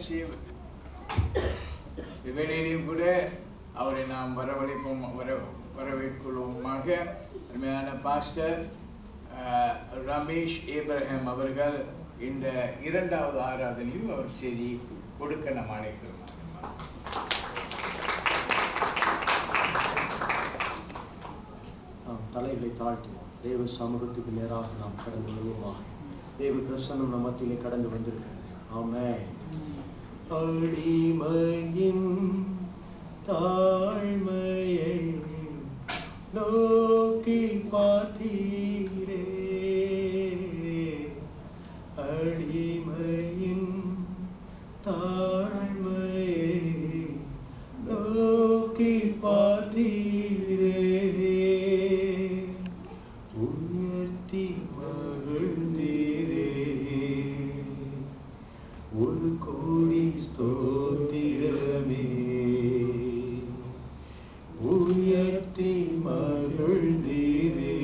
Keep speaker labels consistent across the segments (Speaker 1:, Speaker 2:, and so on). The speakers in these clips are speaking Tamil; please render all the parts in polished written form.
Speaker 1: செய்வது? இவரையும் கூட அவரை நாம் வரவேற்கொள்வோமாக. அருமையான பாஸ்டர் ரமேஷ் ஏப்ரஹாம் அவர்கள் இந்த இரண்டாவது ஆராதனையில் அவர் செய்தி கொடுக்க நாம் அழைக்கிறோம்.
Speaker 2: தலைகளை தாழ்த்துவோம். தேவ சமூகத்துக்கு நேராக நாம் கடந்து வருவோமாக. தேவ பிரசன்னம் நம் மத்தியிலே கடந்து வந்திருக்கிறது. ஆமென். அடிமையின் தாழ்மையை நோக்கி பார்த்தீரே, அடிமையின் தாழ்மையை நோக்கி பார்த்தீரே, உயர்த்தி மகிழ்ந்தீரே, ஒரு கோடி ஸ்தோத்திரமே, உயர்த்தி மகிழ்ந்தீரே,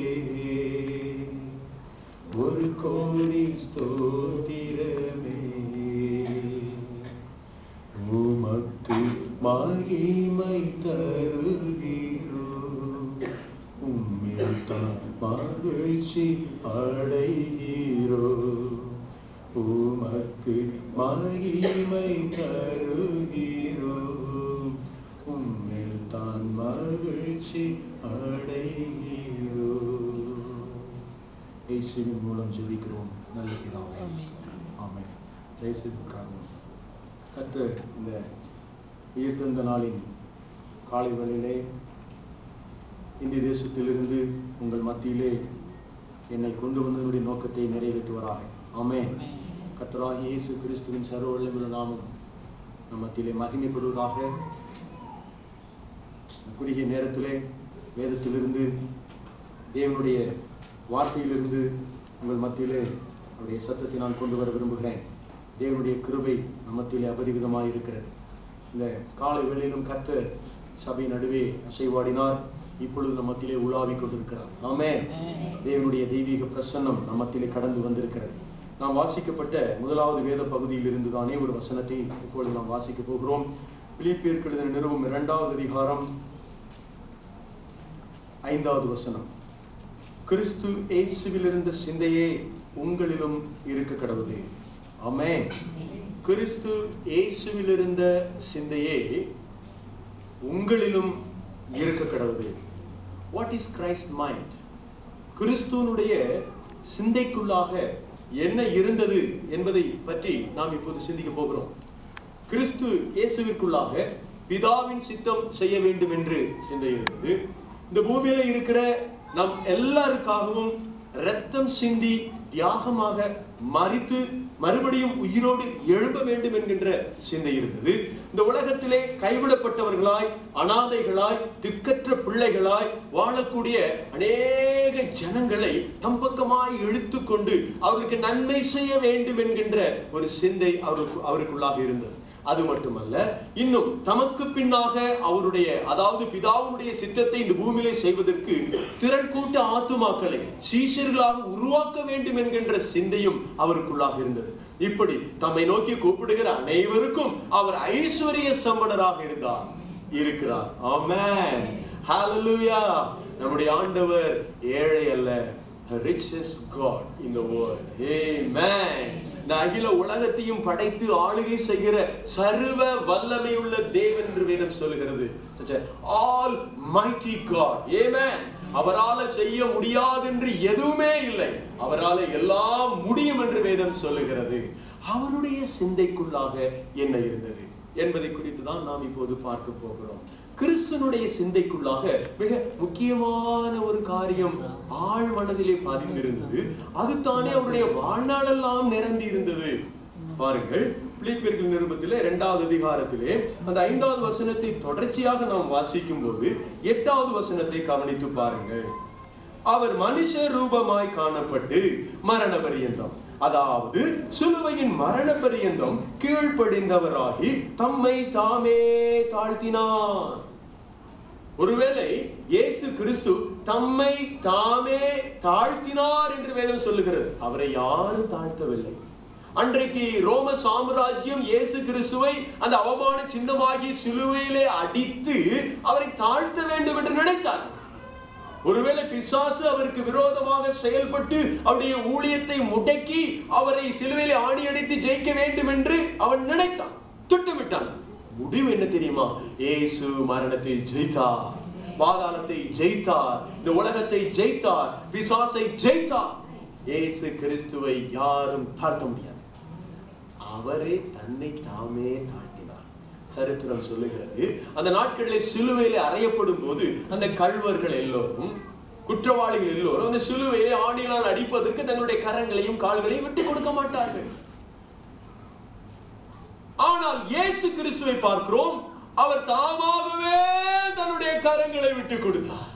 Speaker 2: ஒரு கோடி ஸ்தோத்திரமே, உமக்கு மகிமை தருகிறோம், உம்மில் தான் மகிழ்ச்சி அடைகிறோம், உமக்கு மகிமை தருகிறோம், உம்மில் தான் மகிழ்ச்சி அடைகிறோம். இயேசுவின் மூலம் ஜெபிக்கிறோம் நல்ல பிதாவே. ஆமென். இயேசுவுக்காக கர்த்தர் இந்த உயிர்த்தெழுந்த நாளின் காலை வேளையிலே இந்திய தேசத்திலிருந்து உங்கள் மத்தியிலே என்னை கொண்டு வந்ததனுடைய நோக்கத்தை நிறைவேற்றுவாராக. ஆமென். கர்த்தராகிய இயேசு கிறிஸ்துவின் சர்வ வல்லமையுள்ள நாமம் நம் மத்தியிலே மகிமைப்படுவதாக. குறுகிய நேரத்திலே வேதத்திலிருந்து தேவனுடைய வார்த்தையிலிருந்து உங்கள் மத்தியிலே அவருடைய சத்தத்தை நான் கொண்டு வர விரும்புகிறேன். தேவனுடைய கிருபை நம் மத்தியிலே அபரிவிதமாக இருக்கிறது. இந்த காலை வேளையிலும் கர்த்தர் சபை நடுவே அசைவாடினார். இப்பொழுது நம் மத்தியிலே உலாவிக் கொண்டிருக்கிறார். ஆமென். தேவனுடைய தெய்வீக பிரசன்னம் நம் மத்தியிலே கடந்து வந்திருக்கிறது. நாம் வாசிக்கப்பட்ட முதலாவது வேத பகுதியிலிருந்து தானே ஒரு வசனத்தை இப்பொழுது நாம் வாசிக்க போகிறோம். பிலிப்பியருக்கு எழுதின நிருபம் 2வது அதிகாரம் 5வது வசனம். கிறிஸ்து இயேசுவில் இருந்த சிந்தையே உங்களிலும் இருக்க கடவுது. ஆமென். கிறிஸ்து இயேசுவில் இருந்த சிந்தையே உங்களிலும் இருக்க கடவுது. What is Christ mind? கிறிஸ்துவனுடைய சிந்தைக்குள்ளாக என்ன இருந்தது என்பதை பற்றி நாம் இப்போது சிந்திக்க போகிறோம். கிறிஸ்து இயேசுவிற்குள்ளாக பிதாவின் சித்தம் செய்ய வேண்டும் என்று சிந்தை இருந்தது. இந்த பூமியில இருக்கிற நம் எல்லாருக்காகவும் இரத்தம் சிந்தி தியாகமாக மரித்து மறுபடியும் உயிரோடு எழும்ப வேண்டும் என்கின்ற சிந்தை இருந்தது. இந்த உலகத்திலே கைவிடப்பட்டவர்களாய், அனாதைகளாய், திக்கற்ற பிள்ளைகளாய் வாழக்கூடிய அநேக ஜனங்களை தம் பக்கமாய் இழுத்துக்கொண்டு அவர்களுக்கு நன்மை செய்ய வேண்டும் என்கின்ற ஒரு சிந்தை அவருக்குள்ளாக இருந்தது. அது மட்டுமல்ல, இன்னும் தமக்கு பின்னாக அவருடைய, அதாவது பிதாவுடைய சித்தத்தை இந்த பூமியிலே செய்வதற்கு திரள் கூட்ட ஆத்துமாக்களை சீஷர்களாக உருவாக்க வேண்டும் என்கின்ற சிந்தையும் அவருக்குள்ளாக இருந்தது. இப்படி தம்மை நோக்கி கூப்பிடுகிற அனைவருக்கும் அவர் ஐஸ்வர்ய சம்பனராக இருக்கிறார். ஆமென். ஹalleluya. நம்முடைய ஆண்டவர் ஏழை அல்ல, richest God in the world. Amen. இந்த அகில உலகத்தையும் படைத்து ஆளுகை செய்கிற சர்வ வல்லமையுள்ள தேவன் என்று வேதம் சொல்லுகிறது. such a almighty God. Amen. அவரால செய்ய முடியாது என்று எதுவுமே இல்லை, அவரால எல்லாம் முடியும் என்று வேதம் சொல்லுகிறது. அவருடைய சிந்தைக்குள்ளாக என்ன இருந்தது என்பதை குறித்து தான் நாம் இப்போது பார்க்க போகிறோம். கிறிஸ்துவனுடைய சிந்தைக்குள்ளாக மிக முக்கியமான ஒரு காரியம் ஆழ் மனதிலே பதிந்திருந்தது. அதுதானே அவருடைய வாழ்நாளெல்லாம் நிரம்பி இருந்தது. பாருங்கள், பிலிப்பியர்கள் நிருபத்திலே 2வது அதிகாரத்திலே அந்த 5வது வசனத்தை தொடர்ச்சியாக நாம் வாசிக்கும் போது 8வது வசனத்தை கவனித்து பாருங்கள். அவர் மனுஷ ரூபமாய் காணப்பட்டு மரண பரியந்தம், அதாவது சிலுவையின் மரண பரியந்தம் கீழ்ப்படிந்தவராகி தம்மை தாமே தாழ்த்தினார். ஒருவேளை இயேசு கிறிஸ்து தம்மை தாமே தாழ்த்தினார் என்று வேதம் சொல்லுகிறது. அவரை யாரும் தாழ்த்தவில்லை. அன்றைக்கு ரோம சாம்ராஜ்யம் இயேசு கிறிஸ்துவை அந்த அவமான சின்னமாகி சிலுவையிலே அடித்து அவரை தாழ்த்த வேண்டும் என்று நினைத்தார். ஒருவேளை பிசாசு அவருக்கு விரோதமாக செயல்பட்டு அவருடைய ஊழியத்தை முடக்கி அவரை சிலுவையிலே ஆணி அடித்து ஜெயிக்க வேண்டும் என்று அவன் நினைத்தான், திட்டமிட்டான். முடிவு என்ன தெரியுமா? இயேசு மரணத்தை ஜெயித்தார், பாதாளத்தை ஜெயித்தார், இந்த உலகத்தை ஜெயித்தார், பிசாசை ஜெயித்தார். இயேசு கிறிஸ்துவை யாரும் தாழ்த்த முடியாது. அவரே தன்னை தாமே தாழ்த்தினார். சரித்திரம் சொல்லுகிறது, அந்த நாட்களில் சிலுவையிலே அறையப்படும் போது அந்த கள்வர்கள் எல்லோரும், குற்றவாளிகள் எல்லோரும் அந்த சிலுவையிலே ஆணியால் அடிப்பதற்கு தங்களுடைய கரங்களையும் கால்களையும் விட்டு கொடுக்க மாட்டார்கள். ஆனால் இயேசு கிறிஸ்துவை பார்க்கிறோம், அவர் தாமாகவே தன்னுடைய கரங்களை விட்டு கொடுத்தார்.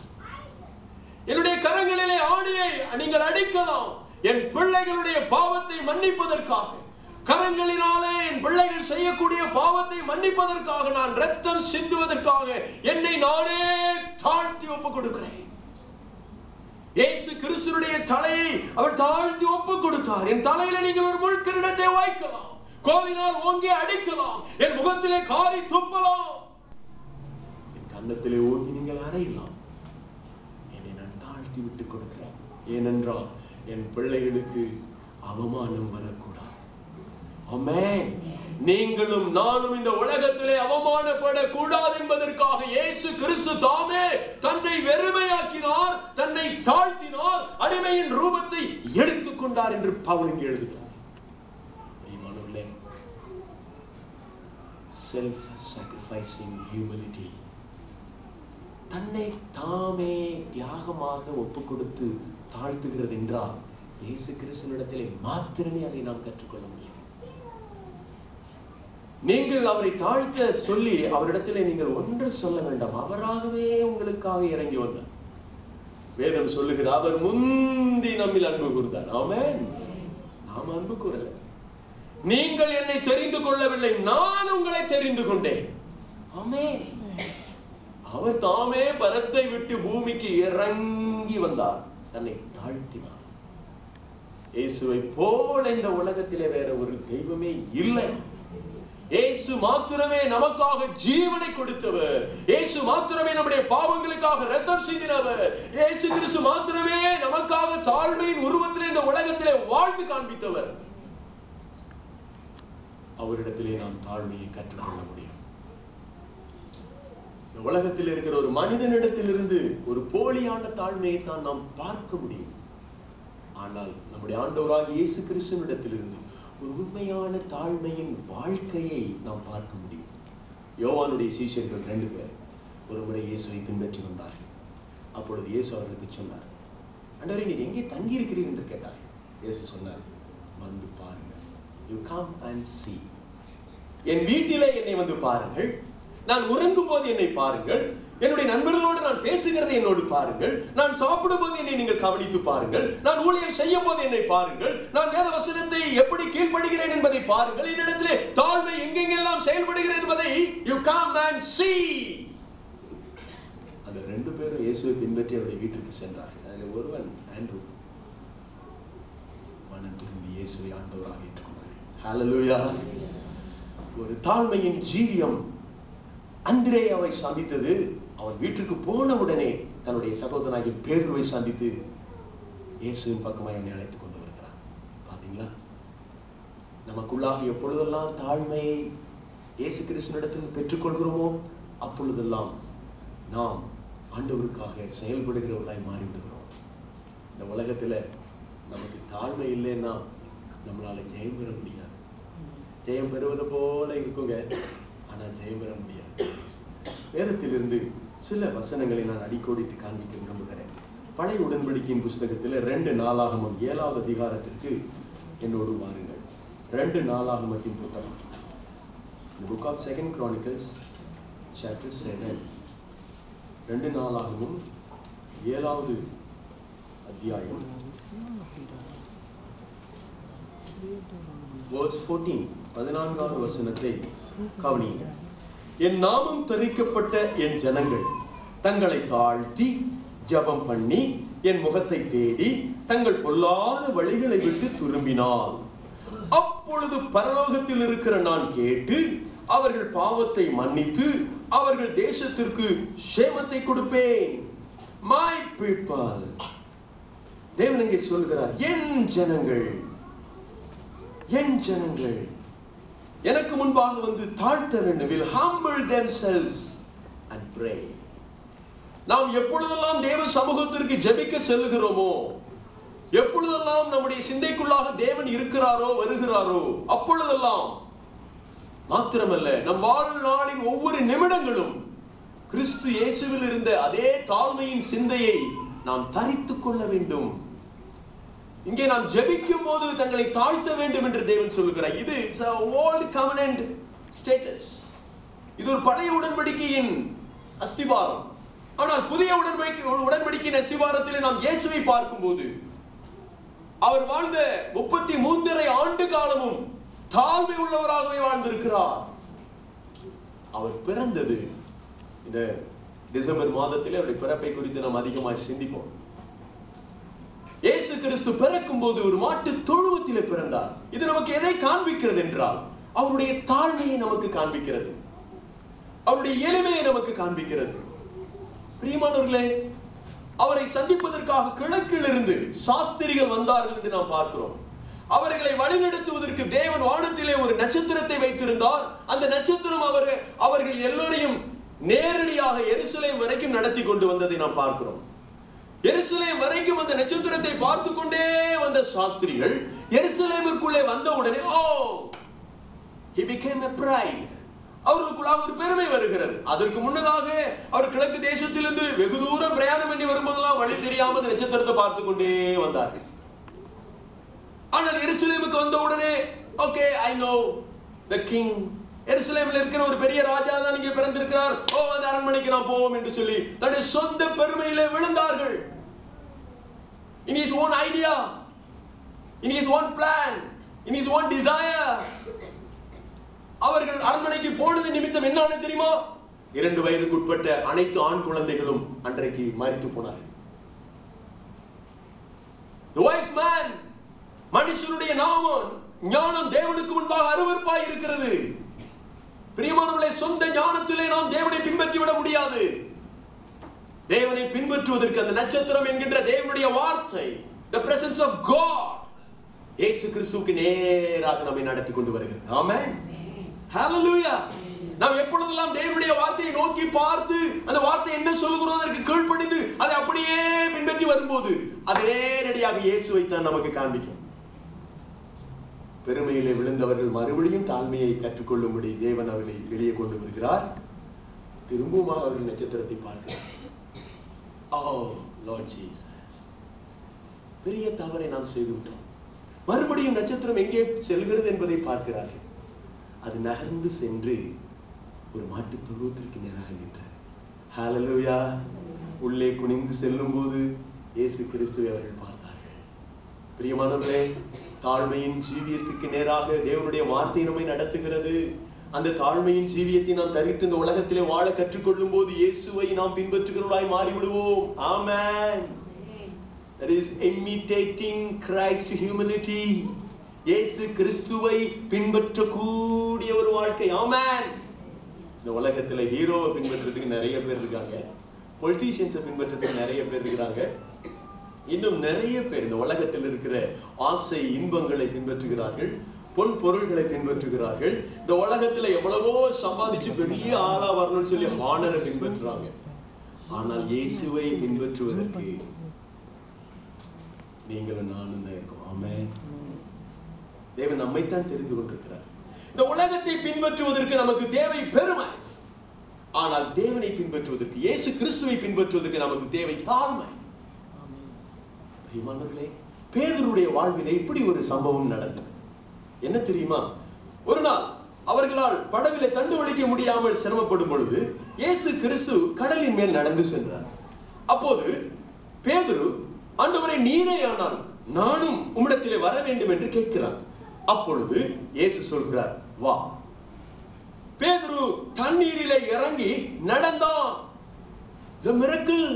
Speaker 2: என்னுடைய கரங்களிலே ஆணியை நீங்கள் அடிக்கலாம், என் பிள்ளைகளுடைய பாவத்தை மன்னிப்பதற்காக, கரங்களினாலே என் பிள்ளைகள் செய்யக்கூடிய பாவத்தை மன்னிப்பதற்காக, நான் ரத்தம் சிந்துவதற்காக என்னை நானே தாழ்த்தி ஒப்புக் கொடுக்கிறேன். இயேசு கிறிஸ்துவுடைய தலையை அவர் தாழ்த்தி ஒப்புக் கொடுத்தார். என் தலையில நீங்கள் ஒரு முள்கிரீடத்தை வைக்கலாம், கோலினால் ஓங்கி அடிக்கலாம், என் முகத்திலே காரி துப்பலாம், என் கன்னத்திலே ஓங்கி நீங்கள் அறையலாம். என்னை நான் தாழ்த்தி விட்டுக் கொடுக்கிறேன். ஏனென்றால் என் பிள்ளைகளுக்கு அவமானம் வரக்கூடாது. ஆமென். நீங்களும் நானும் இந்த உலகத்திலே அவமானப்படக்கூடாது என்பதற்காக இயேசு கிறிஸ்து தாமே தன்னை வெறுமையாக்கினார், தன்னை தாழ்த்தினார், அடிமையின் ரூபத்தை எடுத்துக்கொண்டார் என்று பவுல் எழுதுகிறார். Self-sacrificing humility, தன்னை தாமே தியாகமாக ஒப்பு கொடுத்து தாழ்த்துகிறது என்றால் இயேசு கிறிஸ்துவினிடத்திலே மாத்திரமே அதை நாம் கற்றுக்கொள்ள முடியும். நீங்கள் அவரை தாழ்த்த சொல்லி அவரிடத்திலே நீங்கள் ஒன்று சொல்ல வேண்டாம், அவராகவே உங்களுக்காக இறங்கி வந்தார். வேதம் சொல்லுகிறார், அவர் முந்தி நம்மில் அன்பு கூர்ந்தார். ஆமென். நாம் அன்பு கூறல. நீங்கள் என்னை தெரிந்து கொள்ளவில்லை, நான் உங்களை தெரிந்து கொண்டேன். ஆமென். அவர் தாமே பரத்தை விட்டு பூமிக்கு இறங்கி வந்தார், தன்னை தாழ்த்தினார். இயேசுவை போல இந்த உலகத்திலே வேற ஒரு தெய்வமே இல்லை. இயேசு மாத்திரமே நமக்காக ஜீவனை கொடுத்தவர். இயேசு மாத்திரமே நம்முடைய பாவங்களுக்காக ரத்தம் சிந்தினவர். இயேசு கிறிஸ்து மாத்திரமே நமக்காக தாழ்மையின் உருவத்திலே இந்த உலகத்திலே வாழ்ந்து காண்பித்தவர். அவரிடத்திலே நாம் தாழ்மையை கற்றுக்கொள்ள முடியும். இந்த உலகத்தில் இருக்கிற ஒரு மனிதனிடத்திலிருந்து ஒரு போலியான தாழ்மையை தான் நாம் பார்க்க முடியும். ஆனால் நம்முடைய ஆண்டவராகிய இயேசு கிறிஸ்துவினிடத்திலிருந்து ஒரு உண்மையான தாழ்மையின் வாழ்க்கையை நாம் பார்க்க முடியும். யோவானுடைய சீஷர்கள் 2 பேர் ஒரு முறை இயேசுவை பின்பற்றி வந்தார்கள். அப்பொழுது இயேசு அவர்களுக்கு சொன்னார், ஆண்டவரே, நீர் எங்கே தங்கி இருக்கிறீர் என்று கேட்டார். இயேசு சொன்னார், வந்து பாருங்கள், you come and see. என் வீட்டிலே என்னை வந்து பாருங்கள், நான் உறங்கும் போது என்னை பாருங்கள், என்னுடைய நண்பர்களோடு நான் பேசுகிறதை என்னோடு பாருங்கள், நான் சாப்பிடும் போது என்னை நீங்கள் கவனித்து பாருங்கள், நான் ஊழியம் செய்யும் போது என்னை பாருங்கள், நான் வேத வசனத்தை எப்படி கீழ்ப்படுகிறேன் என்பதை பாருங்கள், என்னிடத்திலே தாழ்மை எங்கெங்கெல்லாம் செயல்படுகிறேன் என்பதை you come and see. அந்த 2 பேரும் இயேசுவை பின்பற்றி அவருடைய வீட்டிற்கு சென்றார்கள். அதில் ஒருவன் ஆண்ட்ரூ மனம் திரும்பி இயேசுவை ஆண்டவராக ஏற்றுக்கொண்டார். ஹல்லேலூயா. ஒரு தாழ்மையின் ஜீவியம் அந்திரேயாவை சந்தித்தது. அவன் வீட்டுக்கு போன உடனே தன்னுடைய சகோதரனாகிய பேதுருவை சந்தித்து இயேசுவின் பக்கமாய் அவனை அழைத்துக் கொண்டு வருகிறான். பாத்தீங்களா, நமக்குள்ளாக எப்பொழுதெல்லாம் தாழ்மையை இயேசு கிறிஸ்துவினிடத்தில் பெற்றுக்கொள்கிறோமோ அப்பொழுதெல்லாம் நாம் ஆண்டவருக்காக செயல்படுகிறவர்களாய் மாறிவிடுகிறோம். இந்த உலகத்துல நமக்கு தாழ்மை இல்லைன்னா நம்மளால ஜெயம் பெற முடியாது. ஜெயம் பெறுவது போல இருக்குங்க, ஆனா ஜெயம் பெற முடியாது. வேதத்திலிருந்து சில வசனங்களை நான் அடிக்கோடிட்டு காண்பிக்க விரும்புகிறேன். பழைய உடன்படிக்கையின் புஸ்தகத்தில் 2 நாளாகமம் 7வது அதிகாரத்திற்கு என்னோடு வாருங்கள். 2 நாளாகமத்தின் புத்தகம், The book of 2 Chronicles chapter 7. 2 நாளாகமம் 7வது அத்தியாயம் verse 14, 14வது வசனத்தை கவனியுங்கள். என் நாமம் தரிக்கப்பட்ட என் ஜனங்கள் தங்களை தாழ்த்தி ஜெபம் பண்ணி என் முகத்தை தேடி தங்கள் பொல்லாத வழிகளை விட்டு திரும்பினால் அப்பொழுது பரலோகத்தில் இருக்கிற நான் கேட்டு அவர்கள் பாவத்தை மன்னித்து அவர்கள் தேசத்திற்கு சேமத்தை கொடுப்பேன். My people. தேவன் இங்கே சொல்கிறார், என் ஜனங்கள், என் ஜனங்கள் எனக்கு முன்பாக வந்து தாழ்த்த வேண்டும். will humble themselves and pray. நாம் எப்பொழுதெல்லாம் தேவ சமூகத்திற்கு ஜெபிக்க செல்லுகிறோமோ, எப்பொழுதெல்லாம் நம்முடைய சிந்தைக்குள்ளாக தேவன் இருக்கிறாரோ வருகிறாரோ, அப்பொழுதெல்லாம் மாத்திரமல்ல, நம் வாழ்நாளின் ஒவ்வொரு நிமிடங்களும் கிறிஸ்து இயேசுவில் இருந்த அதே தாழ்மையின் சிந்தையை நாம் தரித்துக் கொள்ள வேண்டும். இங்கே நாம் ஜெபிக்கும் போது தங்களை தாழ்த்த வேண்டும் என்று தேவன் சொல்லுகிறார். இது ஓல்ட் கவெனன்ட் ஸ்டேட்டஸ். இது ஒரு பழைய உடன்படிக்கையின் அஸ்திவாரம். ஆனால் புதிய உடன்படிக்கையின் அஸ்திவாரத்திலே நாம் இயேசுவை பார்க்கும்போது அவர் வாழ்ந்த 33 ஆண்டு காலமும் தாழ்மை உள்ளவராகவே வாழ்ந்திருக்கிறார். அவர் பிறந்தது இந்த டிசம்பர் மாதத்திலே அவருடைய பிறப்பை குறித்து நாம் அதிகமாக சிந்திப்போம். இயேசு கிறிஸ்து பிறக்கும் போது ஒரு மாட்டு தொழுவத்திலே பிறந்தார். இது நமக்கு எதை காண்பிக்கிறது என்றால், அவருடைய தாழ்மையை நமக்கு காண்பிக்கிறது, அவருடைய எளிமையை நமக்கு காண்பிக்கிறது. பிரியமானவர்களே, அவரை சந்திப்பதற்காக கிழக்கில் இருந்து சாஸ்திரிகள் வந்தார்கள் என்று நாம் பார்க்கிறோம். அவர்களை வழிநடத்துவதற்கு தேவன் வானத்திலே ஒரு நட்சத்திரத்தை வைத்திருந்தார். அந்த நட்சத்திரம் அவர்கள் எல்லோரையும் நேரடியாக எருசலேம் வரைக்கும் நடத்தி கொண்டு வந்ததை நாம் பார்க்கிறோம். எருசலேம் வரைக்கும் அந்த நட்சத்திரத்தை பார்த்து கொண்டே வந்த சாஸ்திரிகள் எருசலேமிற்குள்ளே வந்த உடனே he became a pride. அவர்களுக்குள்ளாக ஒரு பெருமை வருகிறது. அதற்கு முன்னதாக அவர் கிழக்கு தேசத்திலிருந்து வெகு தூரம் பிரயாணம் பண்ணி வரும்போதெல்லாம் வழி தெரியாமல் நட்சத்திரத்தை பார்த்து கொண்டே வந்தார்கள். ஆனால் எருசலேமுக்கு வந்த உடனே okay, I know the king. எருசலேமில் இருக்கிற ஒரு பெரிய ராஜா தான் இங்கே பிறந்திருக்கிறார், அந்த அரண்மனைக்கு நாம் போவோம் என்று சொல்லி தன்னுடைய சொந்த பெருமையிலே விழுந்தார்கள். in his own idea, in his own plan, in his own desire. அவர்கள் அரண்மனைக்கு போனது நிமித்தம் என்ன தெரியுமா? 2 வயதுக்கு உட்பட்ட அனைத்து ஆண் குழந்தைகளும் அன்றைக்கு மரித்து போனார்கள். The wise man, மனுஷனுடைய ஞானம் தேவனுக்கு முன்பாக அருவருப்பாய் இருக்கிறது. பிரியமானவர்களே, சொந்த ஞானத்திலே நாம் தேவனை பின்பற்றி விட முடியாது. தேவனை பின்பற்றுவதற்கு அந்த நட்சத்திரம் என்கின்ற தேவனுடைய வார்த்தை, the presence of God, இயேசு கிறிஸ்துவுக்கு நேராக நம்மை நடத்தி கொண்டு வருகிறது. ஆமென், ஹalleluya. நாம் எப்பொழுதெல்லாம் தேவனுடைய வார்த்தையை நோக்கி பார்த்து அந்த வார்த்தை என்ன சொல்கிறோம் அதற்கு கீழ்ப்படிந்து அதை அப்படியே பின்பற்றி வரும்போது அது நேரடியாக இயேசுவை தான் நமக்கு காண்பிக்கும். பெருமையிலே விழுந்தவர்கள் மறுபடியும் தாழ்மையை கற்றுக்கொள்ளும்படி தேவன் அவர்களை வெளியே கொண்டு வருகிறார். திரும்பவும் அவர்கள் நட்சத்திரத்தை பார்க்கிறார். Lord Jesus, பெரிய தவறை நாம் செய்துவிட்டோம். மறுபடியும் நட்சத்திரம் எங்கே செல்கிறது என்பதை பார்க்கிறார்கள். அது நகர்ந்து சென்று ஒரு மாட்டு தொழுவத்திற்கு நேராக நின்றார். ஹalleluya. உள்ளே குனிந்து செல்லும் போது இயேசு கிறிஸ்துவை அவர்கள் பார்த்தார்கள். பிரியமானவர்களே, தாழ்மையின் ஜீவியத்துக்கு நேராக தேவனுடைய வார்த்தை நம்மை நடத்துகிறது. அந்த தாழ்மையின் ஜீவியத்தை நாம் தரித்து இந்த உலகத்திலே வாழ கற்றுக்கொள்ளும் போது இயேசுவை நாம் பின்பற்றுகிறவர்களாய் மாறிவிடுவோம். ஆமென். That is imitating Christ humility. இயேசு கிறிஸ்துவை பின்பற்றக்கூடிய ஒரு வாழ்க்கை. ஆமென். இந்த உலகத்துல ஹீரோவை பின்பற்றதுக்கு நிறைய பேர் இருக்காங்க, பொலிட்டீஷியன்ஸை பின்பற்றதுக்கு நிறைய பேர் இருக்கிறாங்க, இன்னும் நிறைய பேர் இந்த உலகத்தில் இருக்கிற ஆசை இன்பங்களை பின்பற்றுகிறார்கள், பொன் பொருள்களை பின்பற்றுகிறார்கள். இந்த உலகத்துல எவ்வளவோ சம்பாதிச்சு பெரிய ஆளா வரணும்னு சொல்லி ஹானரை பின்பற்றுறாங்க. ஆனால் இயேசுவை பின்பற்றுவதற்கு நீங்களும் நானும் தான் இருக்கோம். ஆமென். தேவன் நம்மைத்தான் தெரிந்து கொண்டிருக்கிறார். இந்த உலகத்தை பின்பற்றுவதற்கு நமக்கு தேவை பெருமை. ஆனால் தேவனை பின்பற்றுவதற்கு, இயேசு கிறிஸ்துவை பின்பற்றுவதற்கு நமக்கு தேவை தாழ்மை. பிரியமானவர்களே, பேதுருடைய வாழ்விலே இப்படி ஒரு சம்பவம் நடந்தது. என்ன தெரியுமா? ஒரு நாள் அவர்களால் படவிலே தண்டு வலிக்க முடியாமல் சிரமப்படும் பொழுது இயேசு கிறிஸ்து கடலின் மேல் நடந்து சென்றார். அப்போது பேதுரு, ஆண்டவரே, நீரே ஆனால் நானும் உம்மிடத்திலே வர வேண்டும் என்று கேட்கிறார். அப்பொழுது இயேசு சொல்கிறார், வா. பேதுரு தண்ணீரிலே இறங்கி நடந்தான். The miracle.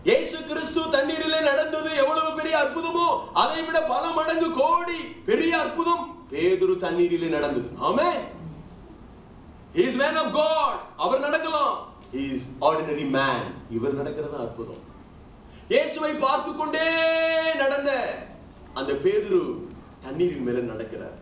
Speaker 2: இயேசு கிறிஸ்து தண்ணீரிலே நடந்தது எவ்வளவு பெரிய அற்புதமோ அதை விட பல மடங்கு கோடி பெரிய அற்புதம் பேதுரு தண்ணீரிலே நடந்தது. ஆமென். He is man of God. அவர் நடக்கலாம். He is ordinary man. இவர் நடக்கிறது அற்புதம். இயேசுவை பார்த்து கொண்டே நடந்த அந்த பேதுரு தண்ணீரின் மேல நடக்கிறார்.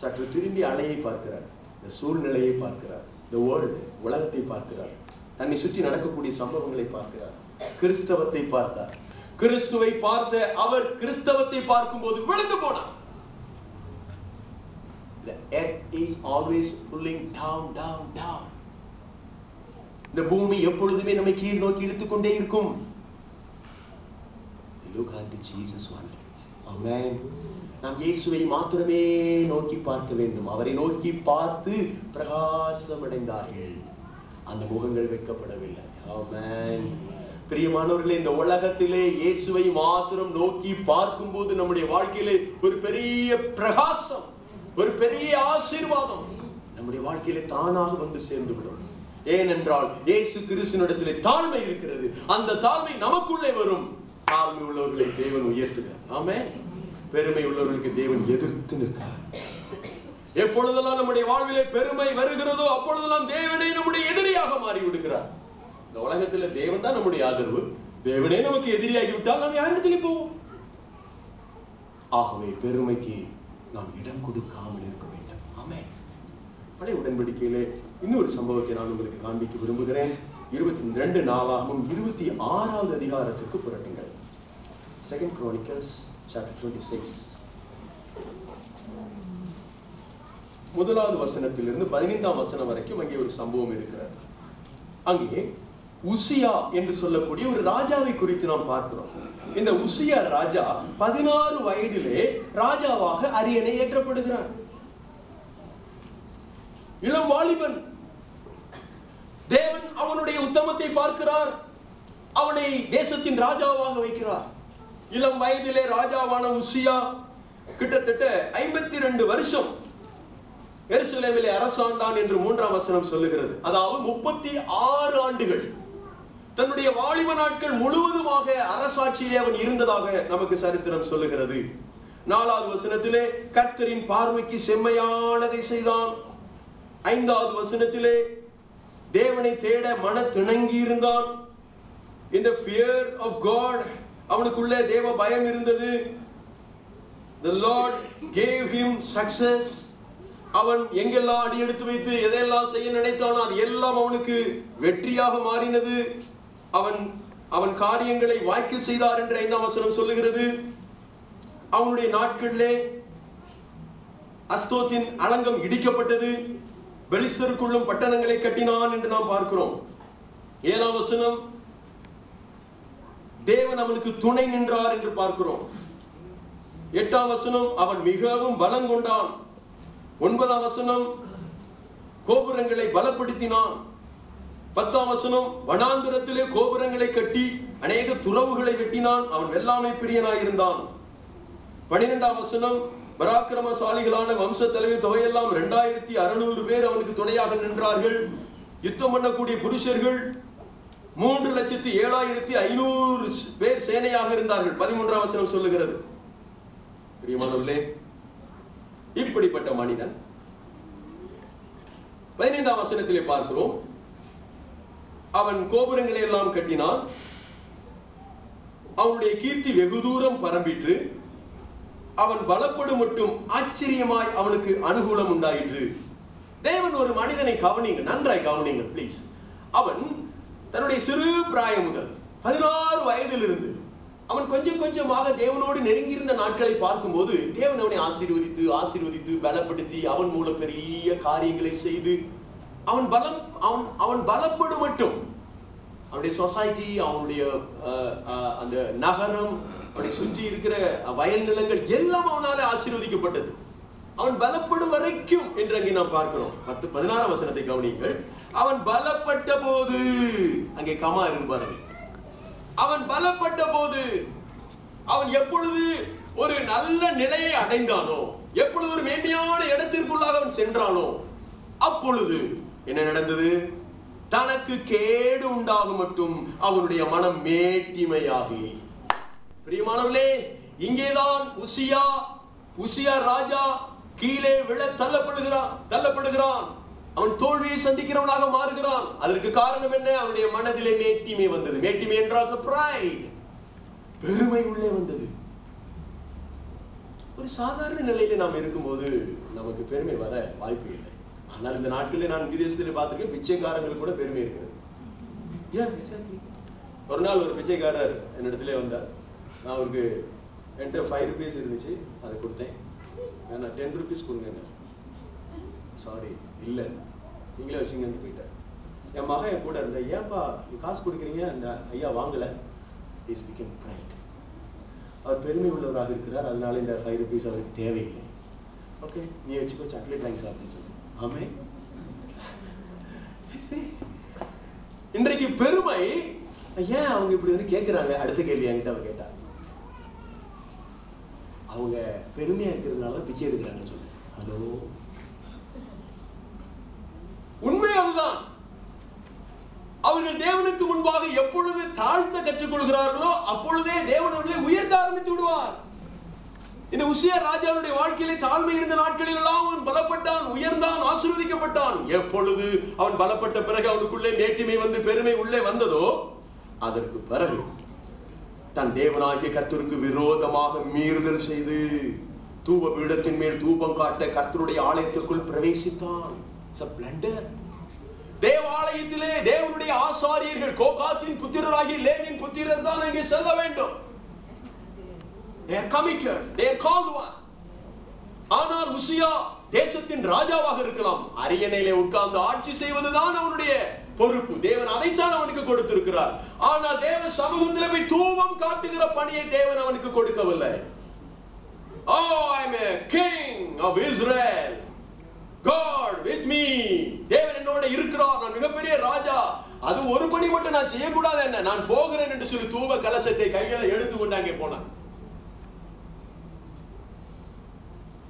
Speaker 2: சற்று திரும்பி அலையை பார்க்கிறார், இந்த சூழ்நிலையை பார்க்கிறார், இந்த வேர்ல்டு உலகத்தை பார்க்கிறார், தன்னை சுற்றி நடக்கக்கூடிய சம்பவங்களை பார்க்கிறார், கிறிஸ்தவத்தை பார்த்தார். கிறிஸ்துவை பார்த்த அவர் கிறிஸ்தவத்தை பார்க்கும் போது விழுந்து போனார். The earth is always pulling down, down, down. இந்த பூமி எப்பொழுதுமே நம்மை கீழ் நோக்கி இழுத்துக் கொண்டே இருக்கும். Look unto Jesus only. Amen. நாம் இயேசுவை மாத்திரமே நோக்கி பார்க்க வேண்டும். அவரை நோக்கி பார்த்து பிரகாசம் அடைந்தார்கள். அந்த முகங்கள் வெட்கப்படவில்லை. ஆமென். பிரியமானவர்களே, இந்த உலகத்திலே இயேசுவை மாத்திரம் நோக்கி பார்க்கும்போது நம்முடைய வாழ்க்கையிலே ஒரு பெரிய பிரகாசம், ஒரு பெரிய ஆசீர்வாதம் நம்முடைய வாழ்க்கையிலே தானாக வந்து சேர்ந்து விடும். ஏனென்றால் இயேசு கிறிஸ்துவினிடத்திலே தாழ்மை இருக்கிறது. அந்த தாழ்மை நமக்குள்ளே வரும். தாழ்மை உள்ளவர்களை தேவன் உயர்த்துகிறார். ஆமென். பெருமை உள்ளவர்களுக்கு தேவன் எதிர்த்து நிற்கிறார். எப்பொழுதெல்லாம் நம்முடைய வாழ்விலே பெருமை வருகிறதோ அப்பொழுதெல்லாம் தேவனே நம்முடைய எதிரியாக மாறி விடுகிறார். இந்த உலகத்தில் தேவன் தான் நம்முடைய ஆதரவு. தேவனே நமக்கு எதிரியாகிவிட்டால் நாம் யாரிடத்திலே போவோம்? ஆகவே பெருமைக்கு நாம் இடம் கொடுக்காமல் இருக்க வேண்டும். ஆமென். பழைய உடன்படிக்கையிலே இன்னொரு சம்பவத்தை நான் உங்களுக்கு காண்பிக்க விரும்புகிறேன். 22 நாளாகவும் 26வது அதிகாரத்திற்கு புரட்டுங்கள். 2 Chronicles chapter 26. முதலாவது வசனத்திலிருந்து 15ஆம் வசனம் வரைக்கும் அங்கே ஒரு சம்பவம் இருக்கிறது. அங்கே உசியா என்று சொல்லக்கூடிய ஒரு ராஜாவை குறித்து நாம் பார்க்கிறோம். இந்த உசியா ராஜா 16 வயதிலே ராஜாவாக அரியணை ஏற்றப்படுகிறார். இளம் வாலிபன். தேவன் அவனுடைய உத்தமத்தை பார்க்கிறார். அவனை தேசத்தின் ராஜாவாக வைக்கிறார். இளம் வயதிலே ராஜாவான உசியா கிட்டத்தட்ட 52 வருஷம் எருசலேமிலே அரசாண்டான் என்று 3ஆம் வசனம் சொல்லுகிறது. அதாவது 36 ஆண்டுகள் தன்னுடைய வாலிப நாட்கள் முழுவதுமாக அரசாட்சியிலே அவன் இருந்ததாக நமக்கு சரித்திரம் சொல்லுகிறது. 4வது வசனத்திலே கர்த்தரின் பார்வைக்கு செம்மையானதை செய்தான். 5வது வசனத்திலே தேவனை தேட மன திணங்கி இருந்தான். In the fear of God, அவனுக்குள்ளே தேவ பயம் இருந்தது. The Lord gave him success. அவன் எங்கெல்லாம் அடி எடுத்து வைத்து எதையெல்லாம் செய்ய நினைத்தானோ அது எல்லாம் அவனுக்கு வெற்றியாக மாறினது. அவன் காரியங்களை வாய்க்க செய்தார் என்று 5ஆம் வசனம் சொல்லுகிறது. அவனுடைய நாட்களிலே அஸ்தோத்தின் அலங்கம் இடிக்கப்பட்டது. பெலிஸ்தருக்குள்ளும் பட்டணங்களை கட்டினான் என்று நாம் பார்க்கிறோம். 7ஆம் வசனம் தேவன் அவனுக்கு துணை நின்றார் என்று பார்க்கிறோம். 8ஆம் வசனம் அவன் மிகவும் பலம் கொண்டான். 9ஆம் வசனம் கோபுரங்களை பலப்படுத்தினான். 10ஆம் வசனம் வனாந்திரத்திலே கோபுரங்களை கட்டி அநேக துறவுகளை வெட்டினான். அவன் வெள்ளாமை பிரியனாயிருந்தான். 12ஆம் வசனம் பராக்கிரமசாலிகளான வம்ச தலைவர் தொகையெல்லாம் 2600 பேர் அவனுக்கு துணையாக நின்றார்கள். யுத்தம் பண்ணக்கூடிய புருஷர்கள் 3,07,500 பேர் சேனையாக இருந்தார்கள். 13ஆம் வசனம் சொல்லுகிறது. பிரியமானவர்களே, இப்படிப்பட்ட மனிதன் 15ஆம் வசனத்திலே பார்க்கிறோம். அவன் கோபுரங்களை எல்லாம் கட்டினான். அவனுடைய கீர்த்தி வெகு தூரம் பரம்பிற்று. அவன் பலப்படும் மட்டும் ஆச்சரியமாய் அவனுக்கு அனுகூலம் உண்டாயிற்று. தேவன் ஒரு மனிதனை கவனிங்க, நன்றாய் கவனிங்க பிளீஸ். அவன் தன்னுடைய சிறு பிராயம் முதல் 16 வயதிலிருந்து அவன் கொஞ்சம் கொஞ்சமாக தேவனோடு நெருங்கியிருந்த நாட்களை பார்க்கும்போது தேவன் அவனை ஆசீர்வதித்து பலப்படுத்தி அவன் மூலம் பெரிய காரியங்களை செய்து அவன் பலப்படும் மட்டும் அவனுடைய சொசைட்டி, அவனுடைய அந்த நகரம், அவனை சுற்றி இருக்கிற வயல் நிலங்கள் எல்லாம் அவனால ஆசீர்வதிக்கப்பட்டது. அவன் பலப்படும் வரைக்கும் என்று அங்கே நாம் பார்க்கிறோம். 16ஆம் வசனத்தை கவனியுங்கள். அவன் பலப்பட்ட போது, அங்கே கமா இருப்பார்கள். அவன் பலப்பட்ட போது, அவன் எப்பொழுது ஒரு நல்ல நிலையை அடைந்தானோ, எப்பொழுது ஒரு மேன்மையான இடத்திற்குள்ளாக அவன் சென்றானோ, அப்பொழுது என்ன நடந்தது? தனக்கு கேடு உண்டாகும் மட்டும் அவனுடைய மனம் மேட்டிமையாகி. பிரியமானவர்களே, இங்கேதான் உசியா உசியா ராஜா கீழே விழ தள்ளப்படுகிறான். அவன் தோல்வியை சந்திக்கிறவனாக மாறுகிறான். அதற்கு காரணம் என்ன? அவனுடைய மனதிலே மேட்டிமை வந்தது. மேட்டிமை என்றால் pride, பெருமை உள்ளே வந்தது. ஒரு சாதாரண நிலையில நாம் இருக்கும்போது நமக்கு பெருமை வர வாய்ப்பு இல்லை. ஆனால் இந்த நாட்களில் நான் விதேசத்தில் பார்த்திருக்கேன், பிச்சைக்காரங்களுக்கு கூட பெருமை இருக்கிறது. ஒரு நாள் ஒரு பிச்சைக்காரர் என்னிடத்திலே வந்தார். நான் அவருக்கு என்கிட்ட 5 rupees இருந்துச்சு, அதை கொடுத்தேன். நான் 10 rupees கொடுங்க. சாரி இல்லை, நீங்களே வச்சுங்கன்னு போயிட்டேன். என் மகன் என் கூட இருந்த, ஏன்பா காசு கொடுக்குறீங்க? அந்த ஐயா வாங்கல. Is become bright. அவர் பெருமை உள்ளவராக இருக்கிறார், அதனால இந்த 5 rupees அவருக்கு தேவையில்லை. ஓகே, நீ வச்சுக்கோ, சாக்லேட் வாங்கி சாப்பிடுன்னு சொல்லி. ஆமே, இன்றைக்கு பெருமை ஏன் அவங்க இப்படி வந்து கேட்கிறாங்க? அடுத்த கேள்வி என்கிட்ட அவர் கேட்டார். அவங்க பெருமையா இருக்கிறதுனால பிச்சை எடுக்கிறாங்கன்னு சொல்றேன். ஹலோ, உண்மை அதுதான். அவர்கள் தேவனுக்கு முன்பாக எப்பொழுது தாழ்த்த கற்றுக்கொள்கிறார்களோ அப்பொழுதே தேவன் அவர்களை உயர்த்த ஆரம்பித்து விடுவார். இந்த உசியா ராஜாவுடைய வாழ்க்கையிலே தாழ்மை இருந்த நாட்களில் எல்லாம் அவன் பலப்பட்டான், உயர்ந்தான், ஆசீர்வதிக்கப்பட்டான். எப்பொழுது அவன் பலப்பட்ட பிறகு அவனுக்குள்ளே மேட்டிமை வந்து பெருமை உள்ளே வந்ததோ, அதற்கு பிறகு தன் தேவனாகிய கர்த்தருக்கு விரோதமாக மீறுதல் செய்து தூப பீடத்தின் மேல் தூபம் காட்ட கர்த்தருடைய ஆலயத்திற்குள் பிரவேசித்தான். தேவாலயத்திலே தேவனுடைய ஆசாரியர்கள், கோகாத்தின் புத்திரராகி லேவியின் புத்திரர் தான் அங்கே செல்ல வேண்டும். They are committed, they are called one. ஆனால் உசியா தேசத்தின் ராஜாவாக இருக்கலாம், அரியணையிலே உட்கார்ந்து ஆட்சி செய்வதுதான் அவனுடைய பொறுப்பு. தேவன் அதைத்தான் அவனுக்கு கொடுத்திருக்கிறார். ஆனால் தேவ சமூகத்தில் போய் தூபம் காட்டுகிற பணியை தேவன் அவனுக்கு கொடுக்கவில்லை. Oh, I am a king of Israel. God with me. தேவன் என்னோட இருக்கிறார், நான் மிகப்பெரிய ராஜா. அது ஒரு பணி மட்டும் நான் செய்யக்கூடாது, என்ன நான் போகிறேன் என்று சொல்லி தூப கலசத்தை கையில எடுத்துக்கொண்டு அங்கே போனான்.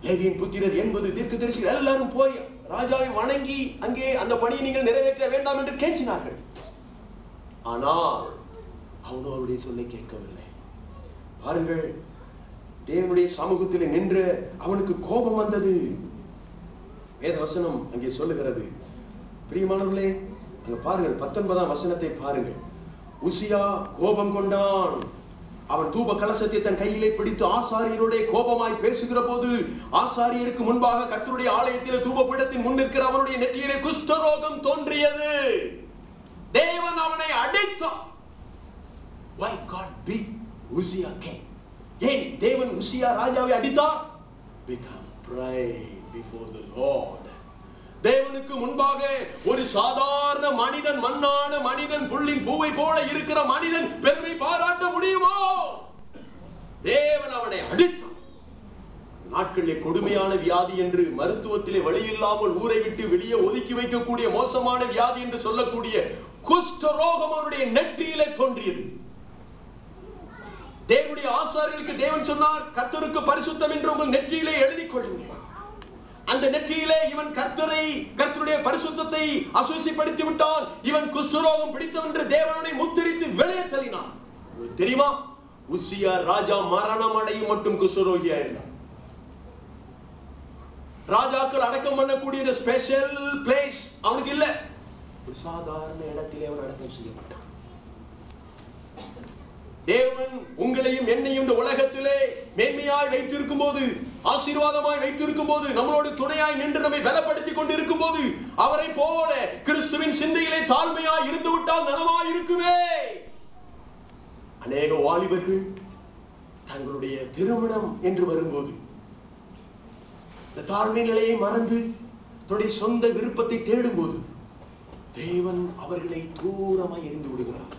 Speaker 2: லேவியின் புத்திரர் 80 தீர்க்கதரிசிகள் எல்லாரும் போய் ராஜாவை வணங்கி அங்கே அந்த பணியை நீங்கள் நிறைவேற்ற வேண்டாம் என்று கேட்சினார்கள். ஆனால் அவனோ அவருடைய சொல்லை கேட்கவில்லை. பாருங்கள், தேவனுடைய சமூகத்தில் நின்று அவனுக்கு கோபம் வந்தது. வேத வசனம் அங்கே சொல்லுகிறது. பிரியமானவர்களே, அங்க பாருங்கள், 19ஆம் வசனத்தை பாருங்கள். உசியா கோபம் கொண்டான். அவன் தூப கலசத்தை தன் கையிலே பிடித்து ஆசாரியருடைய கோபமாய் பேசுகிற போது, ஆசாரியருக்கு முன்பாக கர்த்தருடைய ஆலயத்தில் தூபபீடத்தின் முன் நிற்கிற அவனுடைய நெற்றியிலே குஷ்டரோகம் தோன்றியது. தேவன் அவனை அடித்தார். Why God beat Uzziah king? ஏன் தேவன் உசியா ராஜாவை அடித்தார்? Become pride before the Lord. தேவனுக்கு முன்பாக ஒரு சாதாரண மனிதன், மண்ணான மனிதன், புள்ளின் பூவை போல இருக்கிற மனிதன் பெருமை பாராட்ட முடியுமோ? தேவன் அவனை அடித்தார். நாட்களிலே கொடுமையான வியாதி என்று, மருத்துவத்திலே வழியில்லாமல் ஊரை விட்டு வெளியே ஒதுக்கி வைக்கக்கூடிய மோசமான வியாதி என்று சொல்லக்கூடிய குஷ்டரோகம் அவனுடைய நெற்றியிலே தோன்றியது. தேவனுடைய ஆசாரியர்களுக்கு தேவன் சொன்னார், கர்த்தருக்கு பரிசுத்தம் என்று உங்கள் நெற்றியிலே எழுதிக் கொள்ளுங்கள். அந்த நெற்றியிலே இவன் கர்த்தருடைய பரிசுத்தத்தை அசுசிப்படுத்தி விட்டான், இவன் குஷ்டரோகம் பிடித்தவன் என்று தேவனை முத்திரித்து வெளியே தள்ளினான். தெரியுமா, உசியா ராஜா மரணம் அடையும் மட்டும் குஷ்டரோகியா இருந்தான். ராஜாக்கள் அடக்கம் பண்ணக்கூடிய ஸ்பெஷல் பிளேஸ் அவனுக்கு இல்ல. ஒரு சாதாரண இடத்திலே அவன் அடக்கம் செய்யப்பட்டான். தேவன் உங்களையும் என்னையும் இந்த உலகத்திலே மேன்மையாய் வைத்திருக்கும் போது, ஆசீர்வாதமாய் வைத்திருக்கும் போது, நம்மளோடு துணையாய் நின்று நம்மை பலப்படுத்திக் கொண்டிருக்கும் போது, அவரை போல கிறிஸ்துவின் சிந்தையிலே தாழ்மையாய் இருந்து விட்டால் நலமாய் இருக்குமே. அநேக வாலிபர்கள் தங்களுடைய திருமணம் என்று வரும்போது இந்த தாழ்மை நிலையை மறந்து தன்னுடைய சொந்த விருப்பத்தை தேடும் போது தேவன் அவர்களை தூரமாய் எறிந்து விடுகிறார்.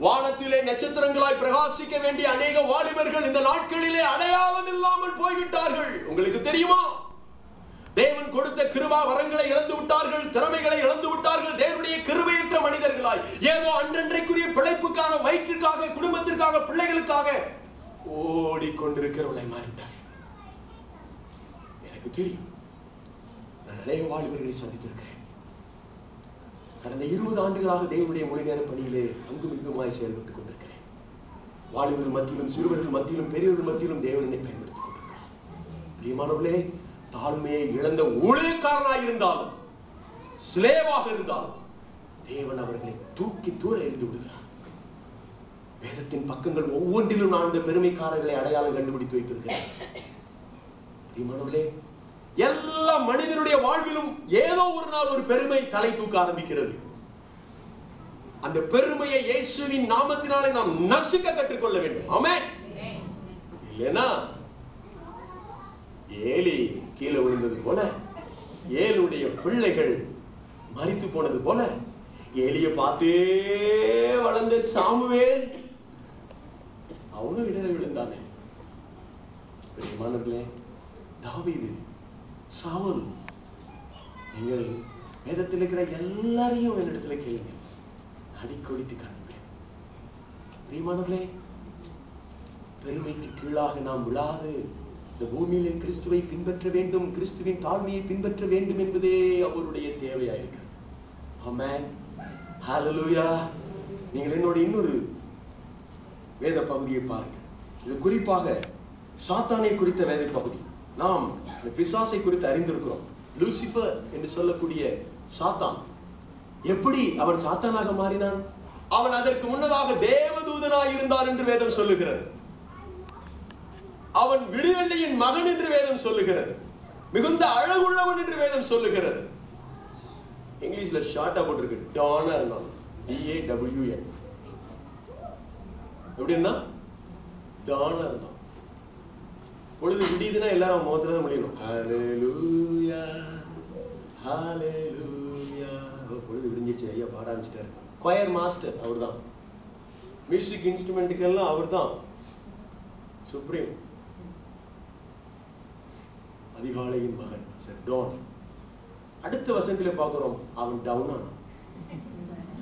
Speaker 2: வானத்திலே நட்சத்திரங்களாய் பிரகாசிக்க வேண்டிய அநேக வாலிபர்கள் இந்த நாட்களிலே அடையாளம் இல்லாமல் போய்விட்டார்கள். உங்களுக்கு தெரியுமா, தேவன் கொடுத்த கிருபா வரங்களை இழந்து விட்டார்கள், திறமைகளை இழந்து விட்டார்கள். தேவனுடைய கிருபையற்ற மனிதர்களாய் ஏதோ அன்றன்றைக்குரிய பிழைப்புக்காக, வயிற்றுக்காக, குடும்பத்திற்காக, பிள்ளைகளுக்காக ஓடிக்கொண்டிருக்கிறவர்களை மாறிவிட்டார்கள். எனக்கு தெரியும், நான் அநேக வாலிபர்களை சந்தித்திருக்கிறேன். கடந்த 20 ஆண்டுகளாக தேவனுடைய மொழி நேர பணியிலே அங்கும் இங்குமாய் செயல்பட்டுக் கொண்டிருக்கிறேன். வாலிபர்கள் மத்தியிலும், சிறுவர்கள் மத்தியிலும், பெரியவர்கள் மத்தியிலும் தேவனை பயன்படுத்திக் கொண்டிருக்கிறார். பிரியமானவர்களே, தாழ்மையை இழந்த ஊழியக்காரனாக இருந்தாலும், ஸ்லேவாக இருந்தாலும், தேவன் அவர்களை தூக்கி தூர எறிந்து விடுகிறார். வேதத்தின் பக்கங்கள் ஒவ்வொன்றிலும் நான் இந்த பெருமைக்காரர்களை அடையாளம் கண்டுபிடித்து வைத்திருக்கிறேன். பிரியமானவர்களே, எல்லா மனிதனுடைய வாழ்விலும் ஏதோ ஒரு நாள் ஒரு பெருமை தலை தூக்க ஆரம்பிக்கிறது. அந்த பெருமையை இயேசுவின் நாமத்தினாலே நாம் நசுக்க கற்றுக்கொள்ள வேண்டும். ஆமென். இல்லைனா ஏலி கீழே விழுந்தது போல, ஏலுடைய பிள்ளைகள் மரித்து போனது போல, ஏலிய பார்த்தே வளர்ந்த சாமுவேல் அவனும் இடர விழுந்தானே. பிரியமானவர்களே, தாவீது, சவுல், நீங்கள் வேதத்தில் இருக்கிற எல்லாரையும் என்னிடத்துல கேளுங்க, அடிக்கொடித்து காண்பேன். பிரியமானவர்களே, பெருமைக்கு கீழாக நாம் விழாது இந்த பூமியிலே கிறிஸ்துவை பின்பற்ற வேண்டும், கிறிஸ்துவின் தாழ்மையை பின்பற்ற வேண்டும் என்பதே அவருடைய தேவையாயிருக்கிறது. ஆமென். ஹல்லேலூயா. நீங்கள் என்னோட இன்னொரு வேத பகுதியை பாருங்கள். இது குறிப்பாக சாத்தானை குறித்த வேத பகுதி. நாம் பிசாசை குறித்து அறிந்திருக்கிறோம். லூசிபர் என்று சொல்லக்கூடிய சாத்தான் எப்படி அவன் சாத்தானாக மாறினான்? அவன் அதற்கு முன்னதாக தேவதூதனாய் இருந்தான் என்று வேதம் சொல்லுகிறது. அவன் விடுவெள்ளியின் மகன் என்று வேதம் சொல்லுகிறது. மிகுந்த அழகுள்ளவன் என்று வேதம் சொல்லுகிறது. இங்கிலீஷ்ல ஷார்ட்டா போட்டிருக்கு, டானா இருந்தான். DAWN. எப்படின்னா டானா இருந்தான். பொழுது விடியுதுன்னா எல்லாரும் மோதிரதான் முடியணும். ஹல்லேலூயா ஹல்லேலூயா. பொழுது விடிஞ்சிச்சு, ஐயா பாட ஆரம்பிச்சிட்டாரு. கொயர் மாஸ்டர் அவர் தான். மியூசிக் இன்ஸ்ட்ருமெண்ட்டுக்கு எல்லாம் அவர் தான் சுப்ரீம். அதிகாலையின் மகன் டான். அடுத்த வசனத்துல பார்க்கிறோம், அவன் டவுன் ஆனான்.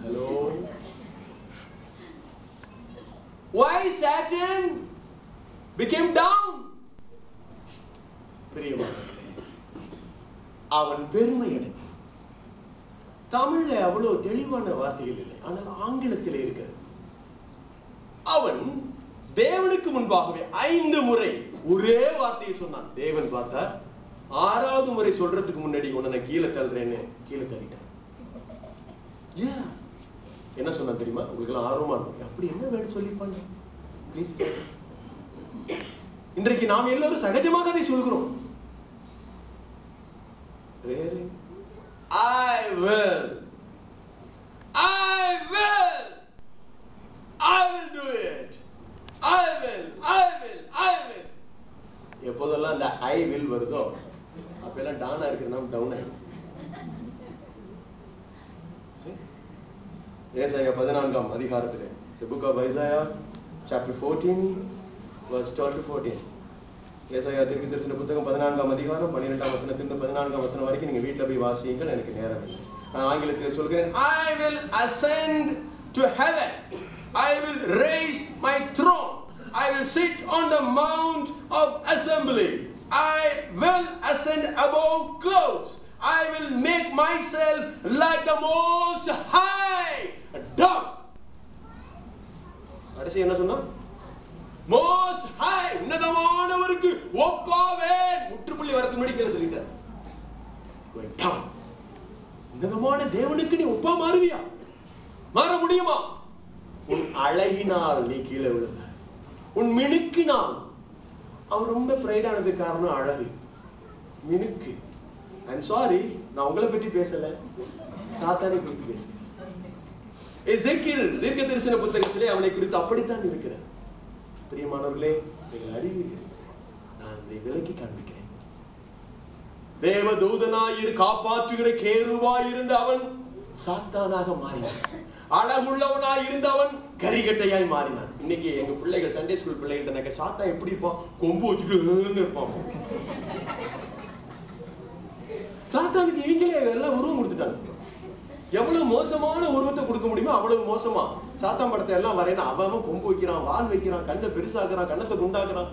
Speaker 2: Hello, why Satan became down? பிரியமானவர்களே, அவன் பெருமை அடைந்தான். தமிழ்ல அவ்வளவு தெளிவான வார்த்தைகள் இல்லை, ஆனால் ஆங்கிலத்திலே இருக்கிறது. அவன் தேவனுக்கு முன்பாகவே 5 முறை ஒரே வார்த்தையை சொன்னான். தேவன் பார்த்தா 6வது முறை சொல்றதுக்கு முன்னாடி உன்னை கீழே தள்ளுறேன்னு கீழே தள்ளிட்டான். என்ன சொன்னா தெரியுமா? உங்களுக்கு எல்லாம் ஆர்வமா இருக்கும், அப்படி என்ன வேணும் சொல்லிப்பாங்க. இன்றைக்கு நாம் எல்லாரும் சகஜமாக அதை சொல்கிறோம். I will do it. I will. எப்போதெல்லாம் அந்த I will வருதோ அப்பெல்லாம் டானா இருக்கிற நாம் டவுன் ஆயிடும். ஏசாயா 14ஆம் அதிகாரத்திலே, book of Isaiah chapter 14 verse 12 to 14. ஏசாயா தீர்க்கதரிசன புத்தகம் 14ஆம் அதிகாரம் 12ஆம் வசனத்திலிருந்து 14ஆம் வசனம் வரைக்கும் நீங்க வீட்ல போய் வாசியுங்கள், எனக்கு நேரம் இல்லை. நான் ஆங்கிலத்தில் சொல்கிறேன். I will ascend to heaven. I will raise my throne. I will sit on the mount of assembly. I will ascend above clouds. I will make myself like the most high. Dog. கடைசி என்ன சொன்னா? Most high, உன்னதமானவருக்கு ஒப்பாவேன். முற்றுப்புள்ளி வரத்து முடிக்கிறது சொல்லிட்டார். உன்னதமான தேவனுக்கு நீ ஒப்பா மாறுவியா? மாற முடியுமா? உன் அழகினால் நீ கீழே விழுந்த, உன் மினுக்கினால். அவன் ரொம்ப பிரைடானது காரணம் அழகு, மினுக்கு. ஐம் சாரி, நான் உங்களை பற்றி பேசல, சாத்தானை குறித்து பேசுறேன். எசேக்கியேல் தீர்க்கதரிசன புத்தகத்திலே அவனை குறித்து அப்படித்தான் இருக்கிறது. பிரியமானவர்களே, நீங்கள் அறிவீர்கள், நான் இதை விலக்கி காண்பிக்கிறேன். தேவதூதனாயிரு காப்பாற்றுகிற கேருவாயிருந்த அவன் சாத்தானாக மாறினான். அழகுள்ளவனாய் இருந்தவன் கரிகட்டையாய் மாறினான். இன்னைக்கு எங்க பிள்ளைகள் சண்டே ஸ்கூல் பிள்ளைகிட்ட சாத்தா எப்படி இருப்பான்? கொம்பு வச்சுட்டு இருப்பான். சாத்தானுக்கு இவங்களே எல்லாம் உருவம் கொடுத்துட்டாங்க. எவ்வளவு மோசமான உருவத்தை கொடுக்க முடியுமோ அவ்வளவு மோசமா சாத்தான் படத்தை எல்லாம் வரையினா அவன் கொம்பு வைக்கிறான், வால் வைக்கிறான், கண்ணை பெருசாக்குறான், கண்ணத்தை குண்டாக்குறான்,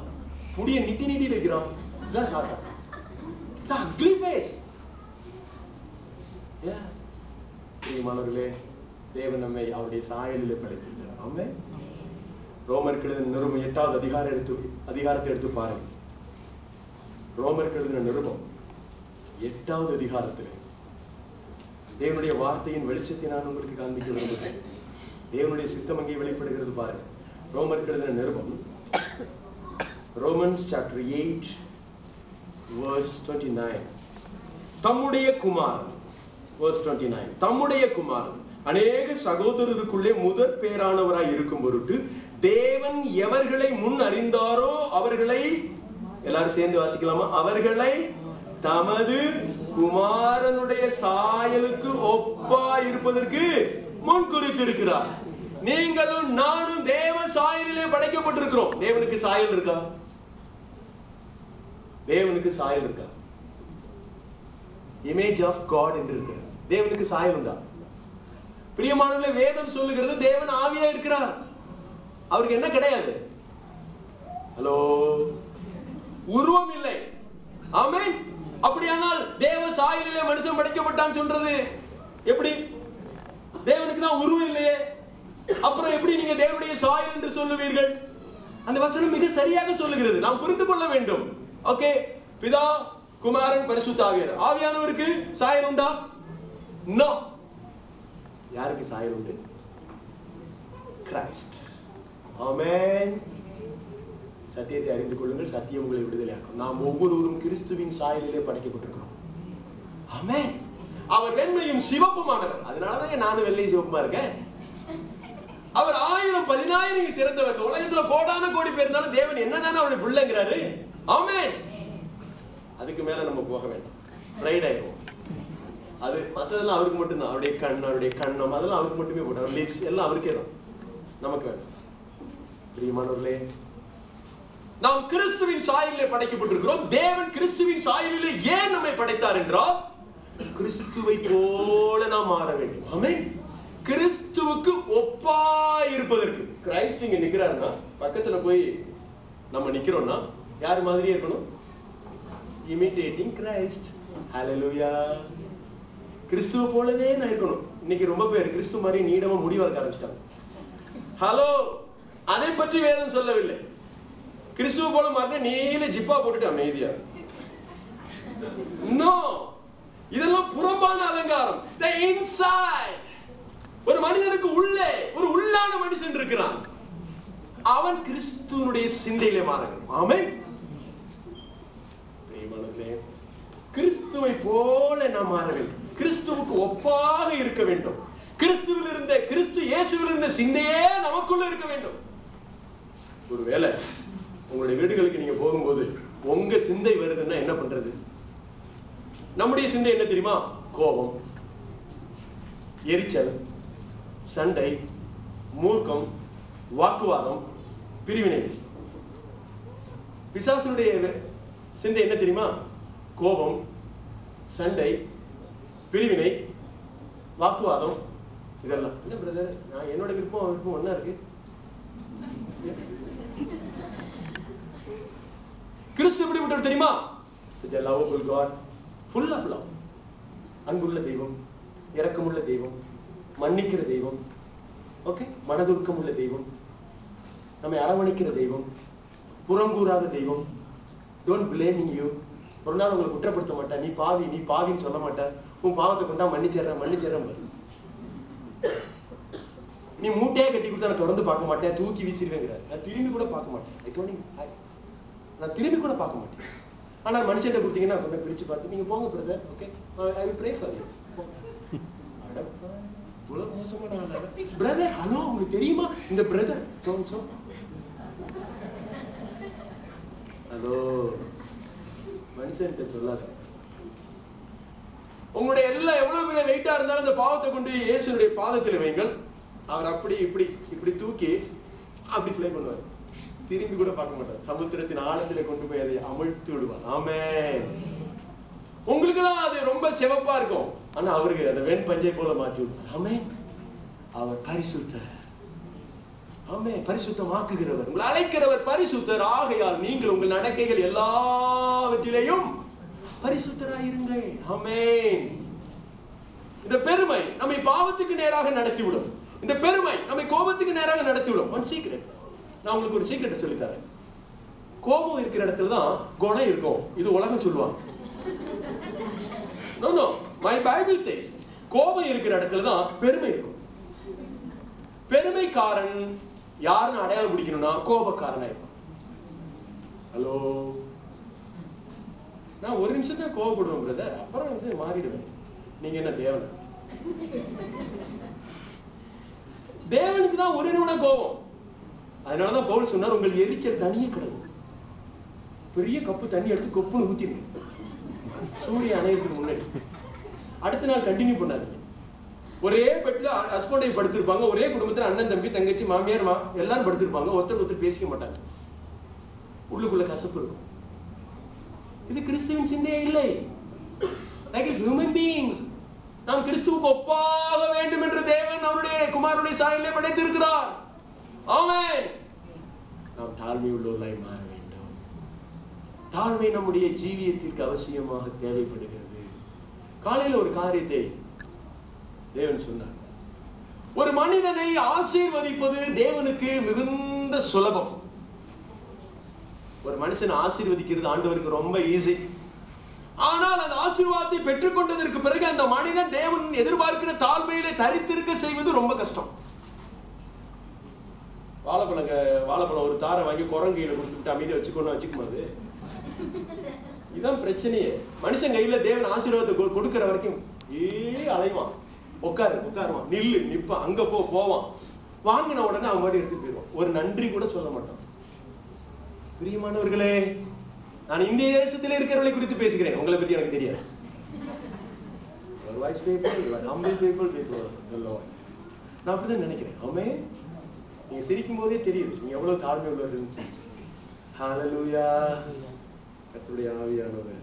Speaker 2: முடிய நீட்டி வைக்கிறான். இதான் சாத்தான். ugly face. பிரியமானவர்களே, தேவன் நம்மை அவருடைய சாயலிலே படைத்திருக்கிறார். ஆமென். ரோமர் எழுதின நிருபம் 8வது அதிகாரத்தை எடுத்து பாருங்க. ரோமருக்கு எழுதின நிருபம் 8வது அதிகாரத்தில் தேவனுடைய வார்த்தையின் வெளிச்சத்தை நான் உங்களுக்கு காண்பிக்க விரும்புகிறேன். தேவனுடைய சித்தம் அங்கே வெளிப்படுகிறது பாருங்க. ரோமருக்கு எழுதின நிருபம், Romans chapter 8 verse 29. தம்முடைய குமாரன், verse 29, தம்முடைய குமாரன் அநேக சகோதரருக்குள்ளே முதற் பேரானவராய் இருக்கும் பொருட்டு தேவன் எவர்களை முன் அறிந்தாரோ அவர்களை, எல்லாரும் சேர்ந்து வாசிக்கலாமா? அவர்களை தமது குமாரனுடைய சாயலுக்கு ஒப்பா இருப்பதற்கு முன் குறித்திருக்கிறார். நீங்களும் நானும் தேவ சாயலிலே படைக்கப்பட்டிருக்கிறோம். தேவனுக்கு சாயல் இருக்கா? தேவனுக்கு சாயல் இருக்கா? இமேஜ் ஆஃப் காட் என்று இருக்கிறார். தேவனுக்கு சாயல் உண்டா? பிரியமானவர்களே, வேதம் சொல்லுகிறது தேவன் ஆவியா இருக்கிறார். அவருக்கு என்ன கிடையாது? ஹலோ, உருவம் இல்லை. ஆமென். அப்படியானால் தேவ சாயலிலே மனுஷன் படைக்கப்பட்டான் சொல்றது எப்படி? தேவனுக்கு தான் உருவம் இல்லையே, அப்புறம் எப்படி நீங்க தேவனுடைய சாயல் என்று சொல்லுவீர்கள்? அந்த வசனம் மிக சரியாக சொல்லுகிறது. நாம் புரிந்து கொள்ள வேண்டும். ஓகே, பிதா, குமாரன், பரிசுத்த ஆவியானவர். ஆவியானவருக்கு சாயல் உண்டா? நோ. யாருக்கு சாயல் உண்டு? கிறிஸ்ட். ஆமென். சத்தியத்தை அறிந்து கொள்ளுங்கள், சத்தியம் உங்களை விடுதலையாக்கும். நாம் ஒவ்வொருவரும் கிறிஸ்துவின் சாயலிலே படைக்கப்பட்டிருக்கிறோம். ஆமென். அவர் வெண்மையும் சிவப்புமானவர். அதனாலதான் நானும் வெள்ளை சிவப்புமா இருக்கேன். அவர் 1000 10,000 சிறந்தவர். உலகத்துல கோடான கோடி பேர் இருந்தாலும் தேவன் என்னன்னா அவருடைய பிள்ளைங்கிறாரு. ஆமென். அதுக்கு மேல நம்ம போக வேண்டாம். ஃப்ரைட் ஆயிடும். அது மற்றதெல்லாம் அவருக்கு மட்டும்தான். அவருடைய கண், அவருடைய கண்ணம், அதெல்லாம் அவருக்கு மட்டுமே போட்டு, அவர் லிப்ஸ் எல்லாம் அவருக்கே தான். நமக்கு வேண்டாம். பிரியமானவர்களே, நாம் கிறிஸ்துவின் சாயலிலே படைக்கப்பட்டிருக்கிறோம். தேவன் கிறிஸ்துவின் சாயலிலே ஏன் நம்மை படைத்தார் என்றால் கிறிஸ்துவை போல நாம் மாற வேண்டும். ஆமென். கிறிஸ்துவுக்கு ஒப்பா இருப்பதற்கு. கிறிஸ்து இங்க நிக்கிறாருன்னா பக்கத்துல போய் நம்ம நிக்கிறோம்னா யார் மாதிரி இருக்கணும்? Imitating Christ. ஹalleluya. கிறிஸ்துவ போலவே நான் இருக்கணும். இன்னைக்கு ரொம்ப பேர் கிறிஸ்து மாதிரி நீடமா முடி வளர்க்க ஆரம்பிச்சிட்டாங்க. ஹலோ, அதை பற்றி வேதம் சொல்லவில்லை. கிறிஸ்துவ போல மாறின நீல ஜிப்பா போட்டுட்டு அமைதியா. நோ, இதெல்லாம் புறம்பான அலங்காரம். The inside. ஒரு மனிதனுக்கு உள்ளே ஒரு உள்ளான மனுஷன் இருக்கிறான். அவன் கிறிஸ்துவனுடைய சிந்தையிலே மாறணும். ஆமென். பிரியமானவர்களே, கிறிஸ்துவை போல நாம் மாற வேண்டும். கிறிஸ்துவுக்கு ஒப்பாக இருக்க வேண்டும். கிறிஸ்துவில் இருந்த, கிறிஸ்து இயேசுவில் இருந்த சிந்தையே நமக்குள்ள இருக்க வேண்டும். ஒருவேளை உங்களுடைய வீடுகளுக்கு நீங்க போகும்போது உங்க சிந்தை வருதுன்னா என்ன பண்றது? நம்முடைய சிந்தை என்ன தெரியுமா? கோபம், எரிச்சல், சண்டை, மூர்க்கம், வாக்குவாதம், பிரிவினை. பிசாசுடைய சிந்தை என்ன தெரியுமா? கோபம், சண்டை, பிரிவினை, வாக்குவாதம், இதெல்லாம். என்ன பிரதர், நான் என்னோட விருப்பம் விருப்பம் ஒண்ணா இருக்கு. கிறிஸ்து எப்படிப்பட்டவர் தெரியுமா? such a lovable God, full of love. அன்புள்ள தெய்வம், இரக்கமுள்ள தெய்வம், மன்னிக்கிற தெய்வம், ஓகே, மனதுருக்கம் உள்ள தெய்வம், நம்மை அரவணைக்கிற தெய்வம், புறங்கூறாத தெய்வம். Don't blaming you. ஒரு நாள் உங்களை குற்றப்படுத்த மாட்டேன். நீ பாவி, நீ பாவின்னு சொல்ல மாட்டேன். உன் பாவத்தை கொண்டா மன்னிச்சிடறேன், மன்னிச்சிடறேன். நீ மூட்டையா கட்டி கொடுத்தா நான் தொடர்ந்து பார்க்க மாட்டேன், தூக்கி வீசிடுவேங்கிற. நான் திரும்பி கூட பார்க்க மாட்டேன். நான் திரும்பி கூட பார்க்க மாட்டேன். ஆனா மனுஷன் கொடுத்தீங்கன்னா கொஞ்சம் பிரிச்சு பார்த்து நீங்க போங்க brother, okay, I will pray for you. இவ்வளவு மோசமான ஆளா பிரதர்? ஹலோ, உங்களுக்கு தெரியுமா இந்த பிரதர் சோ? ஹலோ, மனுஷன் சொல்லாத. உங்களுடைய எல்லாம் எவ்வளவு பெரிய வெயிட்டா இருந்தாலும் அந்த பாவத்தை கொண்டு இயேசுடைய பாதத்தில் வைங்கள். அவர் அப்படி இப்படி இப்படி தூக்கி அப்படி ஃப்ளை பண்ணுவார். திரும்பி கூட பார்க்க மாட்டார். சமுத்திரத்தின் ஆழத்திலே கொண்டு போய் அதை அமிழ்த்து விடுவார். ஆமென். உங்களுக்கு தான் அது ரொம்ப சிவப்பா இருக்கும், ஆனா அவருக்கு அதை வெண் பஞ்சை போல மாற்றி விடுவார். ஆமென். அவர் பரிசுத்தர். ஆமென். பரிசுத்தமாக்குகிறவர், உங்களை அழைக்கிறவர் பரிசுத்தர். ஆகையால் நீங்கள் உங்கள் நடக்கைகள் எல்லாவற்றிலேயும் பரிசுத்தராயிருங்கள். ஆமென். இந்த பெருமை நம்மை பாவத்துக்கு நேராக நடத்திவிடும். இந்த பெருமை நம்மை கோபத்துக்கு நேராக நடத்திவிடும். ஒன் சீக்ரெட், நான் உங்களுக்கு ஒரு சீக்ரெட் சொல்லித்தரேன். கோபம் இருக்கிற இடத்துல தான் குணம் இருக்கும். இது உலகம் சொல்லுவாங்க. No, no. My Bible says கோபம் இருக்கிற இடத்துல தான் பெருமை இருக்கும். பெருமைக்காரன் யாருன்னு அடையாளம் பிடிக்கணும்னா கோபக்காரனா இருக்கும். ஹலோ, நான் ஒரு நிமிஷம் தான் கோபப்படுவேன் பிரதர், அப்புறம் வந்து மாறிடுவேன். நீங்க என்ன தேவன்? தேவனுக்கு தான் ஒரு நிமிடம் கோபம். அதனாலதான் பவுல் சொன்னார், உங்கள் எரிச்சல் தண்ணியே கிடக்கும். பெரிய கப்பு தண்ணி எடுத்து கொப்புன்னு ஊத்திடுங்க சூரியன் அணையத்துக்கு முன்னாடி. அடுத்த நாள் கண்டினியூ பண்ணாதீங்க. ஒரே பெட்ல ஹஸ்பண்டை படுத்திருப்பாங்க, ஒரே குடும்பத்துல அண்ணன் தம்பி தங்கச்சி மாமியார் எல்லாரும் படுத்திருப்பாங்க. ஒருத்தர் பேசிக்க மாட்டாங்க, உள்ளுக்குள்ள கசப்பு இருக்கும். இது கிறிஸ்துவின் சிந்தையே இல்லை. Like a human being, நாம் கிறிஸ்துவுக்கு ஒப்பாக வேண்டும் என்று தேவன் அவருடைய குமாரனுடைய சாயலிலே படைத்திருக்கிறார். ஆமென். நாம் தாழ்மை உள்ளவர்களாய் மாற வேண்டும். தாழ்மை நம்முடைய ஜீவியத்திற்கு அவசியமாக தேவைப்படுகிறது. காலையில ஒரு காரியத்தை தேவன் சொன்னார். ஒரு மனிதனை ஆசீர்வதிப்பது தேவனுக்கு மிகுந்த சுலபம். ஒரு மனுஷனை ஆசீர்வதிக்கிறது ஆண்டவருக்கு ரொம்ப ஈஸி. ஆனால் அந்த ஆசீர்வாதத்தை பெற்றுக் கொண்டதற்கு பிறகு அந்த மனிதன் தேவன் எதிர்பார்க்கிற தாழ்மையிலே தரித்திருக்க செய்வது ரொம்ப கஷ்டம். வாழைப்பழம் ஒரு தாரை வாங்கி குரங்கையில கொடுத்துட்டு அமைதியை வச்சுக்கோது. இதுதான் பிரச்சனையே. மனுஷன் கையில தேவன் ஆசீர்வாதத்தை கொடுக்கிற வரைக்கும் அலைவான், உட்காருவான், நிப்பான், அங்க போவான். வாங்கின உடனே அவன் மாதிரி எடுத்து போயிடுவான். ஒரு நன்றி கூட சொல்ல மாட்டான். பிரியமானவர்களே, நான் இந்திய தேசத்திலே இருக்கிறவர்களை குறித்து பேசுகிறேன், உங்களை பத்தி எனக்கு தெரியாது. நான் அப்படிதான் நினைக்கிறேன். ஆமே, நீங்க சிரிக்கும் போதே தெரியுது நீங்க எவ்வளவு தாழ்மை உள்ளவர்கள். ஹல்லேலூயா. கர்த்தருடைய ஆவியானவர்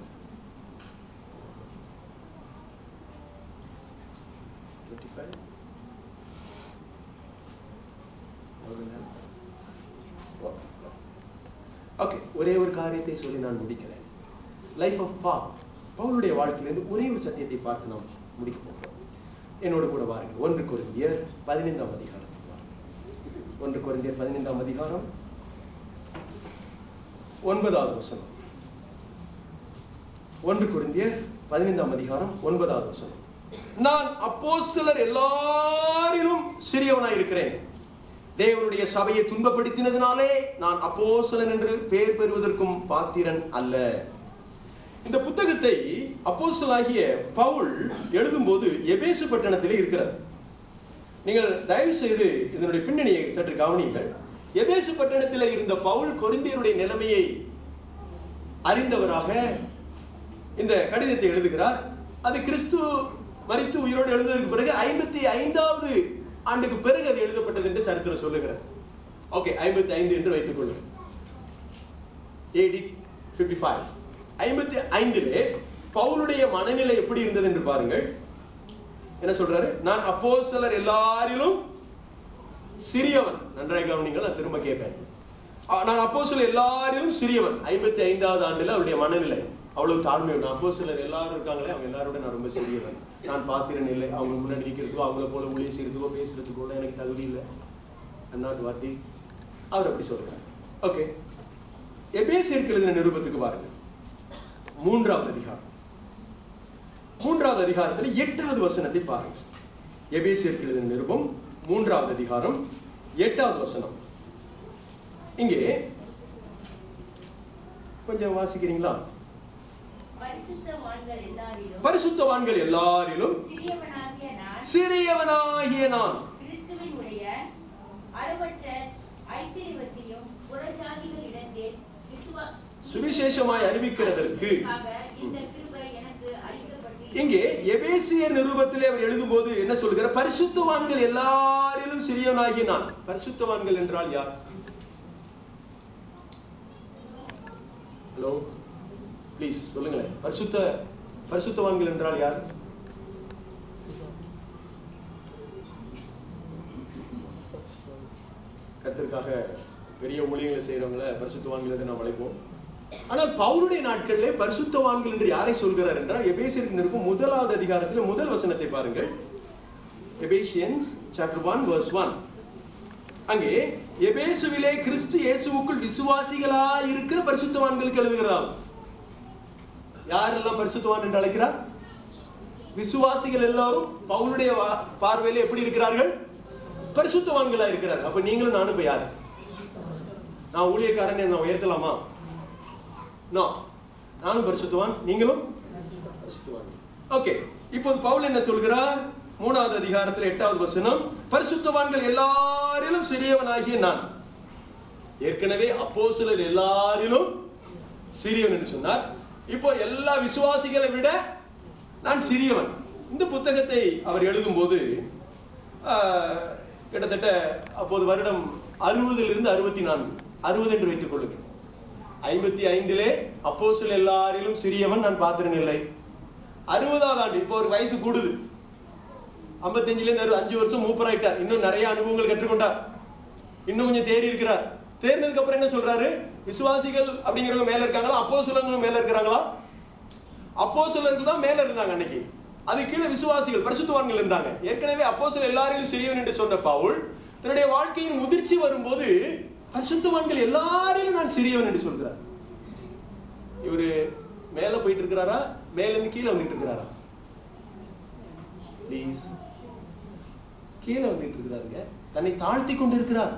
Speaker 2: ஒரே ஒரு காரியத்தை சொல்லி நான் முடிக்கிறேன். லைஃப் ஆஃப் பால், பவுலுடைய வாழ்க்கையிலிருந்து ஒரே ஒரு சத்தியத்தை பார்த்து நாம் முடிக்க போகிறோம். என்னோடு கூட வாருங்கள். 1 கொரிந்தியர் 15ஆம் அதிகாரத்துக்கு வாருங்கள். 1 கொரிந்தியர் 15ஆம் அதிகாரம் 9வது வசனம். 1 கொரிந்தியர் 15ஆம் அதிகாரம் 9வது வசனம். நான் அப்போஸ்தலர் எல்லாரிலும் சிறியவனாய் இருக்கிறேன். தேவனுடைய சபையை துன்பப்படுத்தினதினாலே நான் அப்போஸ்தலன் என்று பெயர் பெறுவதற்கும் பாத்திரன் அல்ல. இந்த புத்தகத்தை அப்போஸ்தலனாகிய பவுல் எழுதும்போது எபேசு பட்டணத்திலே இருக்கிறார். நீங்கள் தயவு செய்து இதனுடைய பின்னணியை சற்று கவனியுங்கள். எபேசு பட்டணத்திலே இருந்த பவுல் கொரிந்தியருடைய நிலைமையை அறிந்தவராக இந்த கடிதத்தை எழுதுகிறார். அது கிறிஸ்து மரித்து உயிரோடு எழுதுவதற்கு பிறகு 55வது ஆண்டுக்கு பிறகு அது எழுதப்பட்டது என்று சரித்திரம் சொல்லுகிறார். ஓகே, 55 என்று வைத்துக் கொள்ளுங்கள். AD 55. 55 பவுலுடைய மனநிலை எப்படி இருந்தது என்று பாருங்கள். என்ன சொல்றாரு? நான் அப்போஸ்தலர் எல்லாரிலும் சிறியவன். நன்றாக கவனிங்கள், நான் திரும்ப கேட்பேன். நான் அப்போஸ்தலர் எல்லாரிலும் சிறியவன். 55வது ஆண்டுல அவருடைய மனநிலை அவ்வளவு தாழ்மை. அப்போஸ்தலர் எல்லாரும் இருக்காங்களே, அவங்க எல்லாரோட நான் ரொம்ப சிறியவன், நான் பாத்திரன் இல்லை, அவங்க முன்னாடி நிற்கிறதுக்கோ அவங்கள போல ஊழியம் செய்யறதுக்கோ பேசுறதுக்கோ எனக்கு தகுதி இல்லை. வார்த்தை அவர் அப்படி சொல்றாரு. ஓகே, எபேசியருக்கு எழுதின நிருபத்துக்கு பாருங்க. 3வது அதிகாரம் 3வது அதிகாரத்தில் 8வது வசனத்தை பாருங்க. எபேசியருக்கு எழுதின நிருபம் 3வது அதிகாரம் 8வது வசனம். இங்கே கொஞ்சம் வாசிக்கிறீங்களா? பரிசுத்தவான்கள் எல்லாரிலும் சிறியவனாகிய நான் சுவிசேஷமாய் அறிவிக்கிறதற்கு. இங்கே எபேசியர் நிருபத்திலே அவர் எழுதும் போது என்ன சொல்கிறார்? பரிசுத்தவான்கள் எல்லாரிலும் சிறியவனாகிய நான். பரிசுத்தவான்கள் என்றால் யார்? ஹலோ, ப்ளீஸ் சொல்லுங்களேன். பரிசுத்தவான்கள் என்றால் யார்? கர்த்தருக்காக பெரிய ஊழியங்களை செய்யறவங்கள பரிசுத்தவான்கள் என்று நாம் அழைப்போம். ஆனால் பவுலுடைய நாட்களிலே பரிசுத்தவான்கள் என்று யாரை சொல்கிறார் என்றால், எபேசியருக்கு நிருபம் 1வது அதிகாரத்தில் முதல் வசனத்தை பாருங்கள். Ephesians chapter 1 verse 1. அங்கே எபேசுவிலே கிறிஸ்து இயேசுவுக்குள் விசுவாசிகளா இருக்கிற பரிசுத்தவான்களுக்கு எழுதுகிறார். யாரெல்லாம் பரிசுத்தவான் என்று அழைக்கிறார்? விசுவாசிகள் எல்லாரும் பவுலுடைய பார்வையில எப்படி இருக்கிறார்கள்? பரிசுத்தவான்களா இருக்கிறார்கள். அப்ப நீங்களும் நானும் இப்ப யாரு? நான் ஊழியக்காரன் நான் உயர்த்தலாமா? நானும் பரிசுத்தவான், நீங்களும் பரிசுத்தவான். ஓகே, இப்போது பவுல் என்ன சொல்கிறார்? 3வது அதிகாரத்தில் 8வது வசனம், பரிசுத்தவான்கள் எல்லாரிலும் சிறியவனாகிய நான். ஏற்கனவே அப்போஸ்தலர் எல்லாரிலும் சிறியவன் என்று சொன்னார். இப்போ எல்லா விசுவாசிகளை விட நான் சிறியவன். இந்த புத்தகத்தை அவர் எழுதும் போது கிட்டத்தட்ட அப்போது வருடம் 60 64, 60 என்று வைத்துக் கொள்ளுங்கள். 55 அப்போஸ்தலர் எல்லாரிலும் சிறியவன் நான் பார்த்தேன் இல்லை. 60வது ஆண்டு, இப்போ ஒரு வயசு கூடுது. 55 5 வருஷம் மூப்பராயிட்டார். இன்னும் நிறைய அனுபவங்கள் கற்றுக்கொண்டார். இன்னும் கொஞ்சம் தேறி இருக்கிறார். தேர்ந்ததுக்கு அப்புறம் என்ன சொல்றாரு? விசுவாசிகள் அப்படிங்கிறவங்க மேல இருக்காங்களா, அப்போஸ்தலர்கள் மேல இருக்கிறாங்களா? அப்போஸ்தலர்கள் தான் மேல இருந்தாங்க அன்னைக்கு. அது கீழே விசுவாசிகள் பரிசுத்தவான்கள் இருந்தாங்க. ஏற்கனவே அப்போஸ்தலர் எல்லாரையும் சிறியவன் என்று சொன்ன பவுல் தன்னுடைய வாழ்க்கையின் முதிர்ச்சி வரும்போது பரிசுத்தவான்கள் எல்லாரையும் நான் சிறியவன் என்று சொல்கிறார். இவரு மேல போயிட்டு இருக்கிறாரா, மேல இருந்து கீழே வந்துட்டு இருக்கிறாரா? கீழே வந்துட்டு இருக்கிறாருங்க. தன்னை தாழ்த்தி கொண்டு இருக்கிறார்.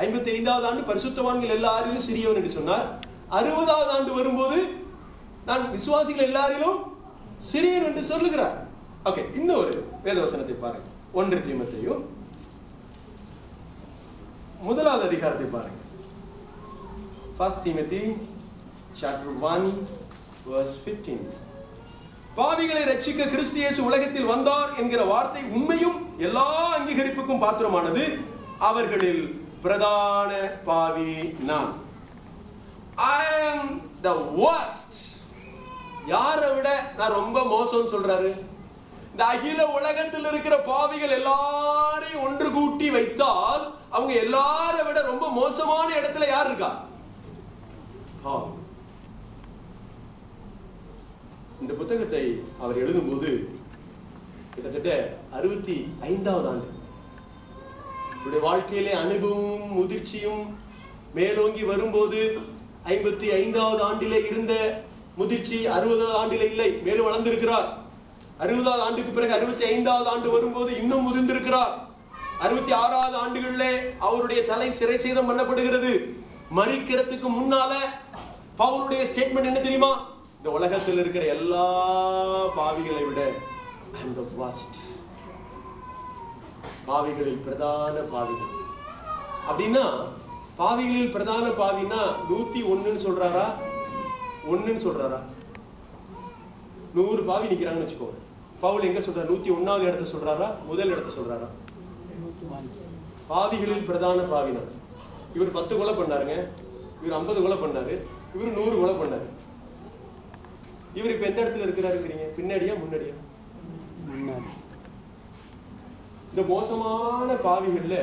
Speaker 2: 55வது ஆண்டு பரிசுத்தவான்கள் எல்லாரிலும் சிறியவன் என்று சொன்னார். 60வது ஆண்டு வரும்போது நான் விசுவாசிகள் எல்லாரிலும் சிறியவன் என்று சொல்லுகிறார். ஓகே, இன்னொரு வேதவசனத்தை பாருங்க. 1 தீமோத்தேயு 1வது அதிகாரத்தை பாருங்க. 1 Timothy chapter 1 verse 15. பாவிகளை ரட்சிக்க கிறிஸ்து இயேசு உலகத்தில் வந்தார் என்கிற வார்த்தை உண்மையும் எல்லா அங்கீகரிப்புக்கும் பாத்திரமானது. அவர்களில் பிரதான பாவி நான். I am the worst. யாரை விட நான் ரொம்ப மோசம் சொல்றாரு? இந்த அகில உலகத்தில் இருக்கிற பாவிகள் எல்லாரையும் ஒன்று கூட்டி வைத்தால் அவங்க எல்லாரை விட ரொம்ப மோசமான இடத்துல யார் இருக்கா? இந்த புத்தகத்தை அவர் எழுதும் போது கிட்டத்தட்ட 65வது ஆண்டு. இவருடைய வாழ்க்கையிலே அனுபவமும் முதிர்ச்சியும் மேலோங்கி வரும்போது 55வது ஆண்டிலே இருந்த முதிர்ச்சி 60வது ஆண்டிலே இல்லை, மேலும் வளர்ந்திருக்கிறார். 60வது ஆண்டுக்கு பிறகு 65வது ஆண்டு வரும்போது இன்னும் முதிர்ந்திருக்கிறார். 66வது ஆண்டுகளிலே அவருடைய தலை சிறை சேதம் பண்ணப்படுகிறது. மரிக்கிறதுக்கு முன்னால பவுலுடைய ஸ்டேட்மெண்ட் என்ன தெரியுமா? இந்த உலகத்தில் இருக்கிற எல்லா பாவிகளை விட I am the worst. பாவிகளில் பிரதான பாவிகள் அப்படின்னா, பாவிகளில் பிரதான பாவினா 101 சொல்றாரா, 1 சொல்றாரா? 100 பாவி நிக்கிறாங்கன்னு வச்சுக்கோங்க. பவுல் எங்க சொல்றாரு? 101வது இடத்தை சொல்றாரா, முதல் இடத்தை சொல்றாரா? பாவிகளில் பிரதான பாவினா. இவர் 10 கொலை பண்ணாருங்க, இவர் 50 கொலை பண்ணாரு, இவர் 100 கொலை பண்ணாரு. இவர் இப்ப எந்த இடத்துல இருக்கிறாருங்கிறீங்க? பின்னாடியா முன்னாடியா? இந்த மோசமான பாவிகள்ல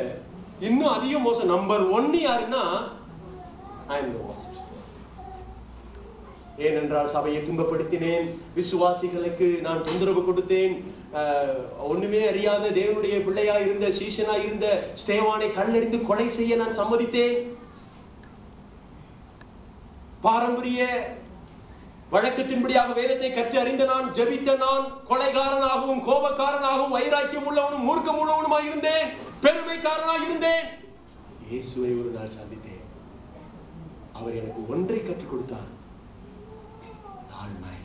Speaker 2: இன்னும் அதிக மோசம் நம்பர் 1 யாருன்னா I am the worst. ஏனென்றால் சபையை துன்பப்படுத்தினேன், விசுவாசிகளுக்கு நான் தொந்தரவு கொடுத்தேன், ஒண்ணுமே அறியாத தேவனுடைய பிள்ளையா இருந்த சீஷனா இருந்த ஸ்தேவானை கல்லெறிந்து கொலை செய்ய நான் சம்மதித்தேன். பாரம்பரிய வழக்கத்தின்படியாக வேதத்தை கற்று அறிந்த நான், ஜெபித்த நான், கொலைகாரனாகவும் கோபக்காரனாகவும் வைராக்கியம் உள்ளவனும் மூர்க்கம் உள்ளவனுமாய் இருந்தேன், பெருமைக்காரனாக இருந்தேன். இயேசுவை ஒரு நாள் சந்தித்தேன். அவர் எனக்கு ஒன்றை கற்றுக் கொடுத்தார், தாழ்மை.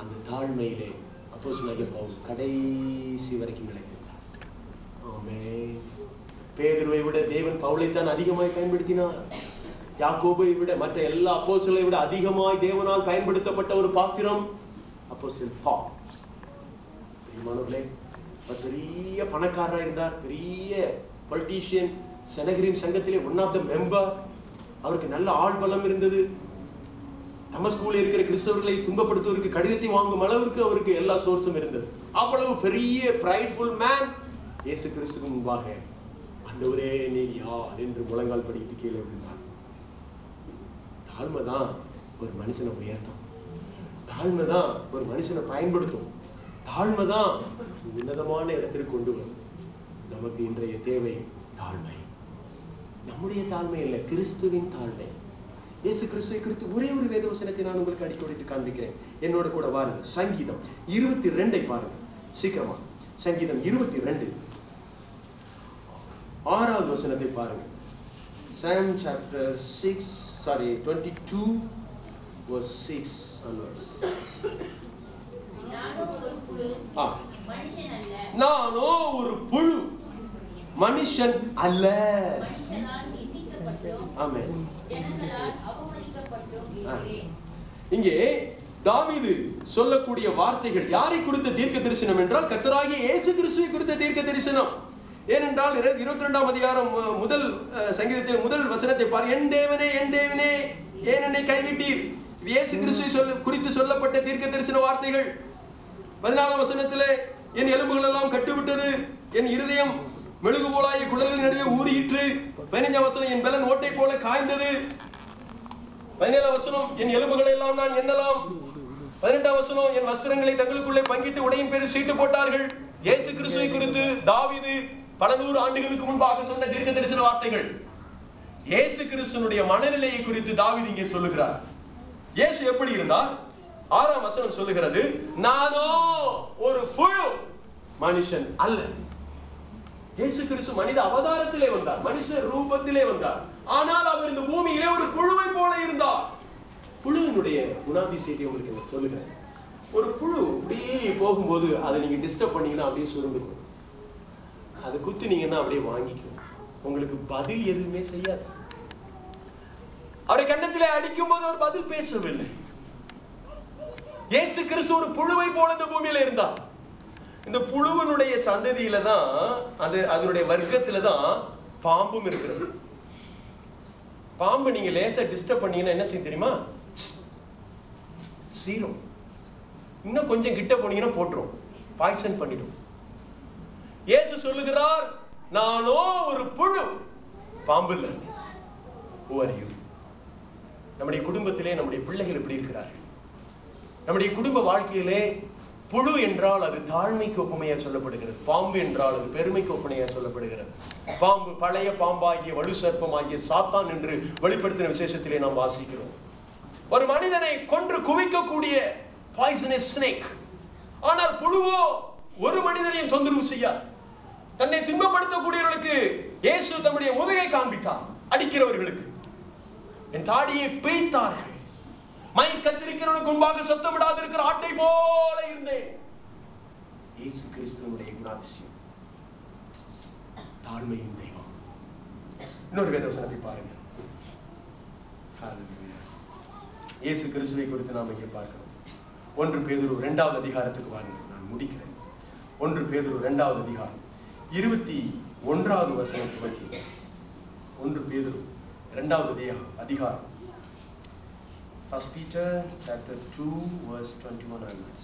Speaker 2: அந்த தாழ்மையிலே அப்போஸ்தலனாகிய பவுல் கடைசி வரைக்கும் நிலைத்திருந்தார். ஆமென். பேதுருவை விட தேவன் பவுலைத்தான் அதிகமாய் பயன்படுத்தினார். யாக்கோபை விட மற்ற எல்லா அப்போஸ்தலரை விட அதிகமாய் தேவனால் பயன்படுத்தப்பட்ட ஒரு பாத்திரம் அப்போஸ்தலன் பவுல். பிரியமானவர்களே, அவர் பெரிய பணக்காரராக இருந்தார், பெரிய பொலிட்டீஷியன், செனகரிம் சங்கத்திலே ஒன் ஆஃப் த மெம்பர். அவருக்கு நல்ல ஆள் பலம் இருந்தது. தமஸ்குல இருக்கிற கிறிஸ்தவர்களை துன்பப்படுத்துவதற்கு கடிதத்தை வாங்கும் அளவிற்கு அவருக்கு எல்லா சோர்ஸும் இருந்தது. அவ்வளவு பெரிய பிரைட்ஃபுல் மேன். இயேசு கிறிஸ்துவுக்கு முன்பாக ஆண்டவரே நீர் யார் என்று முழங்கால் படிக்கிட்டு கீழே விழுந்தார். தாழ்மைதான் ஒரு மனுஷனை உயர்த்தும், தாழ்மைதான் ஒரு மனுஷனை பயன்படுத்தும், தாழ்மைதான் உன்னதமான இடத்திற்கு கொண்டு வரும். நமக்கு இன்றைய தேவை தாழ்மை. நம்முடைய தாழ்மை இல்லை, கிறிஸ்துவின் தாழ்மை. இயேசு கிறிஸ்துவை குறித்து ஒரே ஒரு வேதவசனத்தை நான் உங்களுக்கு அடிக்கோடிட்டு காண்பிக்கிறேன். என்னோட கூட வாருங்க. சங்கீதம் 22 பாருங்க சீக்கிரமா. சங்கீதம் 22 6வது வசனத்தை பாருங்க. Psalm chapter 22 verse 6 onwards. நானோ ஒரு புழு, மனுஷன் அல்ல. ஆமென். இங்கே தாவீது சொல்லக்கூடிய வார்த்தைகள் யாரை குறித்த தீர்க்க தரிசனம் என்றால் கர்த்தராகிய இயேசு கிறிஸ்துவை குறித்த தீர்க்க தரிசனம். ஏனென்றால் 22ஆம் அதிகாரம் முதல் சங்கீதத்தில் முதல் வசனத்தை பார். என் தேவனே, என் தேவனே, ஏன் என்னை கைவிட்டீர்? இயேசு கிறிஸ்துவை குறித்து சொல்லப்பட்ட தீர்க்க தரிசன வார்த்தைகள். 14ஆம் வசனத்திலே என் எலும்புகள் எல்லாம் கட்டுவிட்டது, என் இருதயம் மெழுகு போலாய் குடலின் நடுவே ஊறியிற்று. 15ஆம் வசனம் என் பலன் ஓட்டை போல காய்ந்தது. 17ஆம் வசனம் என் எலும்புகளை எல்லாம் நான் எண்ணலாம். 18ஆம் வசனம் என் வஸ்திரங்களை தங்களுக்குள்ளே பங்கிட்டு உடையின் பேரில் சீட்டு போட்டார்கள். இயேசு கிறிஸ்துவை குறித்து தாவீது பல நூறு ஆண்டுகளுக்கு முன்பாக சொன்ன தீர்க்க தரிசன வார்த்தைகள். இயேசு கிறிஸ்துனுடைய மனநிலையை குறித்து தாவீது இங்கே சொல்லுகிறார். இயேசு எப்படி இருந்தார்? 6ஆம் வசனம் சொல்லுகிறது, நானோ ஒரு புழு, மனுஷன் அல்ல. இயேசு கிறிஸ்து மனித அவதாரத்திலே வந்தார், மனுஷ ரூபத்திலே வந்தார். ஆனால் அவர் இந்த பூமியிலே ஒரு புழுவை போல இருந்தார். புழுவினுடைய குணாதிசயத்தை உங்களுக்கு நான் சொல்லுகிறேன். ஒரு புழு அப்படியே போகும்போது அதை நீங்க டிஸ்டர்ப் பண்ணீங்கன்னா அப்படியே சுருண்டுக்கும். அதை குத்துனீங்கன்னா அப்படியே வாங்கிக்கும். உங்களுக்கு பதில் எதுவுமே செய்யாது. அவரை கன்னத்திலே அடிக்கும் போது அவர் பதில் பேசவில்லை. இயேசு கிறிஸ்து ஒரு புழுவை போல இந்த பூமியில இருந்தார். இந்த புழுவனுடைய சந்ததியில தான், அதனுடைய வர்க்கத்துல தான் பாம்பும் இருக்கிறது. பாம்பு நீங்க லேசா டிஸ்டர்ப் பண்ணீங்கன்னா என்ன செய்யும் தெரியுமா? சீரும். இன்னும் கொஞ்சம் கிட்ட போனீங்கன்னா போட்டுரும், பாய்சன் பண்ணிடும். இயேசு சொல்லுகிறார், நானோ ஒரு புழு, பாம்பு இல்லை. Who are you? நம்முடைய குடும்பத்திலே நம்முடைய பிள்ளைகள் எப்படி இருக்கிறார்கள்? நம்முடைய குடும்ப வாழ்க்கையிலே புழு என்றால் அது தாழ்மைக்கு ஒப்புமையா சொல்லப்படுகிறது. பாம்பு என்றால் அது பெருமைக்கு ஒப்புமையா சொல்லப்படுகிறது. பாம்பு பழைய பாம்பாகிய வலு சர்ப்பமாகிய சாத்தான் என்று வெளிப்படுத்தின விசேஷத்திலே நாம் வாசிக்கிறோம். ஒரு மனிதனை கொன்று குவிக்கக்கூடிய பாய்சனஸ் ஸ்னேக். ஆனால் புழுவோ ஒரு மனிதனையும் தொந்தரவு செய்யாது. தன்னை துன்பப்படுத்தக்கூடியவர்களுக்கு இயேசு தம்முடைய முதுகை காண்பித்தார். அடிக்கிறவர்களுக்கு என் தாடியை பேய்த்தார்கள். மயில் கத்திரிக்கிறவனுக்கு முன்பாக சத்தம் விடாது இருக்கிற ஆட்டை போல இருந்தேன். இயேசு கிறிஸ்துவனுடைய குணாதிசயம் தாழ்மையின் தெய்வம். இன்னொரு வேதவசனத்தை பாருங்க. இயேசு கிறிஸ்துவை குறித்து நாம் இங்கே பார்க்கிறோம். 1 பேதுரு 2வது அதிகாரத்துக்கு வாருங்க, நான் முடிக்கிறேன். 1 பேதுரு 2வது அதிகாரம் 21வது வசனம் துவக்கி. 1 பேதுரு 2வது அதிகாரம், 1 Peter chapter 2 verse 21 onwards.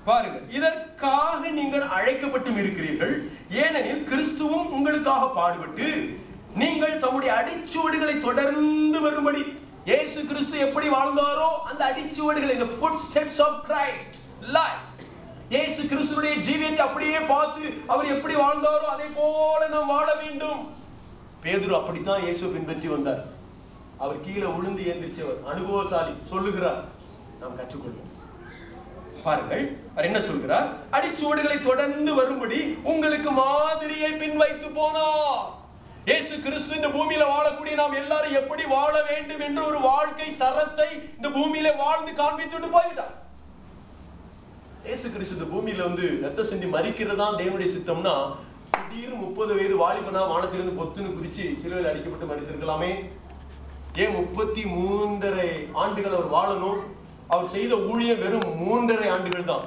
Speaker 2: பாருங்கள், இதற்காக நீங்கள் அழைக்கப்பட்டும் இருக்கிறீர்கள், ஏனெனில் கிறிஸ்துவும் உங்களுக்காக பாடுபட்டு நீங்கள் தம்முடைய அடிச்சுவடுகளை தொடர்ந்து வரும்படி. இயேசு கிறிஸ்து எப்படி வாழ்ந்தாரோ அந்த அடிச்சுவடுகளை, the footsteps of Christ life, இயேசு கிறிஸ்துவுடைய ஜீவியத்தை அப்படியே பார்த்து அவர் எப்படி வாழ்ந்தாரோ அதே போல நாம் வாழ வேண்டும். பேதுரு அப்படித்தான் இயேசுவை பின்பற்றி வந்தார். அவர் கீழே விழுந்து எந்திரிச்சவர், அனுபவசாலி. சொல்லுகிறார், நாம் கற்றுக்கொள்வோம். பாருங்கள், அவர் என்ன சொல்கிறார்? அடிச்சுவடுகளை தொடர்ந்து வரும்படி உங்களுக்கு மாதிரியை பின் வைத்து போனார். இயேசு கிறிஸ்து இந்த பூமியில வாழக்கூடிய நாம் எல்லாரும் எப்படி வாழ வேண்டும் என்ற ஒரு வாழ்க்கை தரத்தை இந்த பூமியில வாழ்ந்து காண்பித்துட்டு போயிட்டார். இயேசு கிறிஸ்து இந்த பூமியில ரத்த சிந்தி மரிக்கிறதா தேவனுடைய சித்தம்னா, திடீர்னு 30 வயது வாலிபனா வானத்திலிருந்து பொத்துன்னு குதிச்சு சிலுவையில் அடிக்கப்பட்டு மரிச்சிருக்கலாமே. ஏன் 33.5 ஆண்டுகள் அவர் வாழணும்? அவர் செய்த ஊழியம் வெறும் 3.5 ஆண்டுகள் தான்.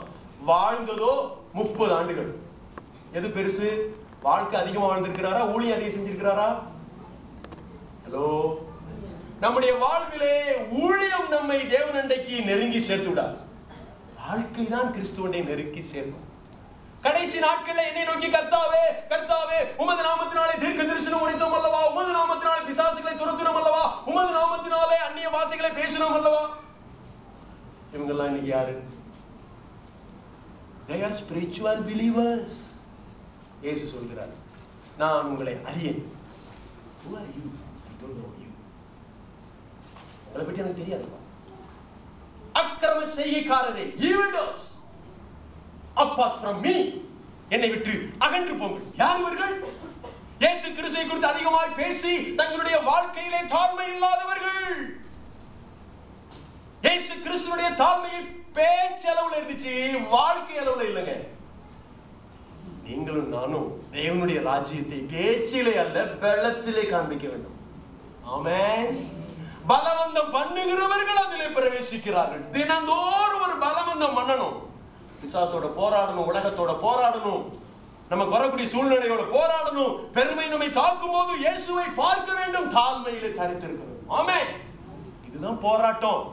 Speaker 2: வாழ்ந்ததோ 30 ஆண்டுகள். எது பெருசு? வாழ்க்கை அதிகமா வாழ்ந்திருக்கிறாரா, ஊழியம் அதிகம் செஞ்சிருக்கிறாரா? ஹலோ, நம்முடைய வாழ்விலே ஊழியம் நம்மை தேவனண்டைக்கு நெருங்கி சேர்த்து விடாது. வாழ்க்கை தான் கிறிஸ்துவனை நெருக்கி சேர்க்கும். கடைசி நாட்களில் என்னை நோக்கி கர்த்தாவே கர்த்தாவே உமது நாமத்தினாலே தீர்க்க தரிசனம் உரைத்தோம் அல்லவா, உமது நாமத்தினாலே பிசாசுகளை துரத்தினோம் அல்லவா, உமது நாமத்தினாலே அந்நிய பாஷைகளை பேசினோம் அல்லவா. இவங்கெல்லாம் இன்னைக்கு யாரு? They are spiritual believers. இயேசு சொல்கிறார், நான் உங்களை அறியேன். Who are you? I don't know you. உங்களை பற்றி எனக்கு தெரியாதுப்பா. அக்கிரம செய்கைக்காரரே, evildoers, apart from me, என்னை விட்டு அகன்று போங்கள். யார் இவர்கள்? இயேசு கிறிஸ்துவை குறித்து அதிகமாய் பேசி தங்களுடைய வாழ்க்கையிலே தாழ்மை இல்லாதவர்கள். இயேசு கிறிஸ்துவுடைய தாழ்மையை பேச்சு அளவுல இருந்துச்சு, வாழ்க்கை அளவுல இல்லைங்க. நீங்களும் நானும் தேவனுடைய ராஜ்யத்தை பேச்சிலே அல்ல பலத்திலே காண்பிக்க வேண்டும். ஆமென். பலவந்தம் பண்ணுகிறவர்கள் அதிலே பிரவேசிக்கிறார்கள். தினந்தோறும் ஒரு பலவந்தம் பண்ணணும். பிசாசோட போராடணும், உலகத்தோட போராடணும், நமக்கு வரக்கூடிய சூழ்நிலையோட போராடணும். பெருமை நம்மை தாக்கும் போது இயேசுவை பார்க்க வேண்டும், தாழ்மையிலே தரித்திருக்கணும். ஆமென். இதுதான் போராட்டம்.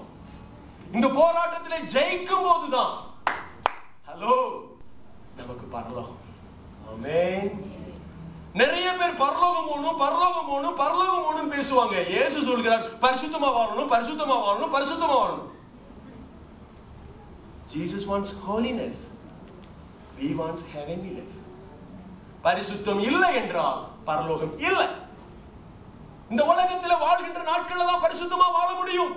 Speaker 2: இந்த போராட்டத்திலே ஜெயிக்கும் போதுதான் ஹலோ நமக்கு பரலோகம். ஆமென். நிறைய பேர் பரலோகம் போகணும், பரலோகம் போகணும், பரலோகம் போகணும் பேசுவாங்க. இயேசு சொல்கிறார், பரிசுத்தமா வாழணும், பரிசுத்தமா வாழணும், பரிசுத்தமா வாழணும். Jesus wants holiness. We wants heavenly life. பரிசுத்தம் இல்லை என்றால் பரலோகம் இல்லை. இந்த உலகத்தில் வாழ்கின்ற நாட்கள்ல தான் பரிசுத்தமா வாழ முடியும்.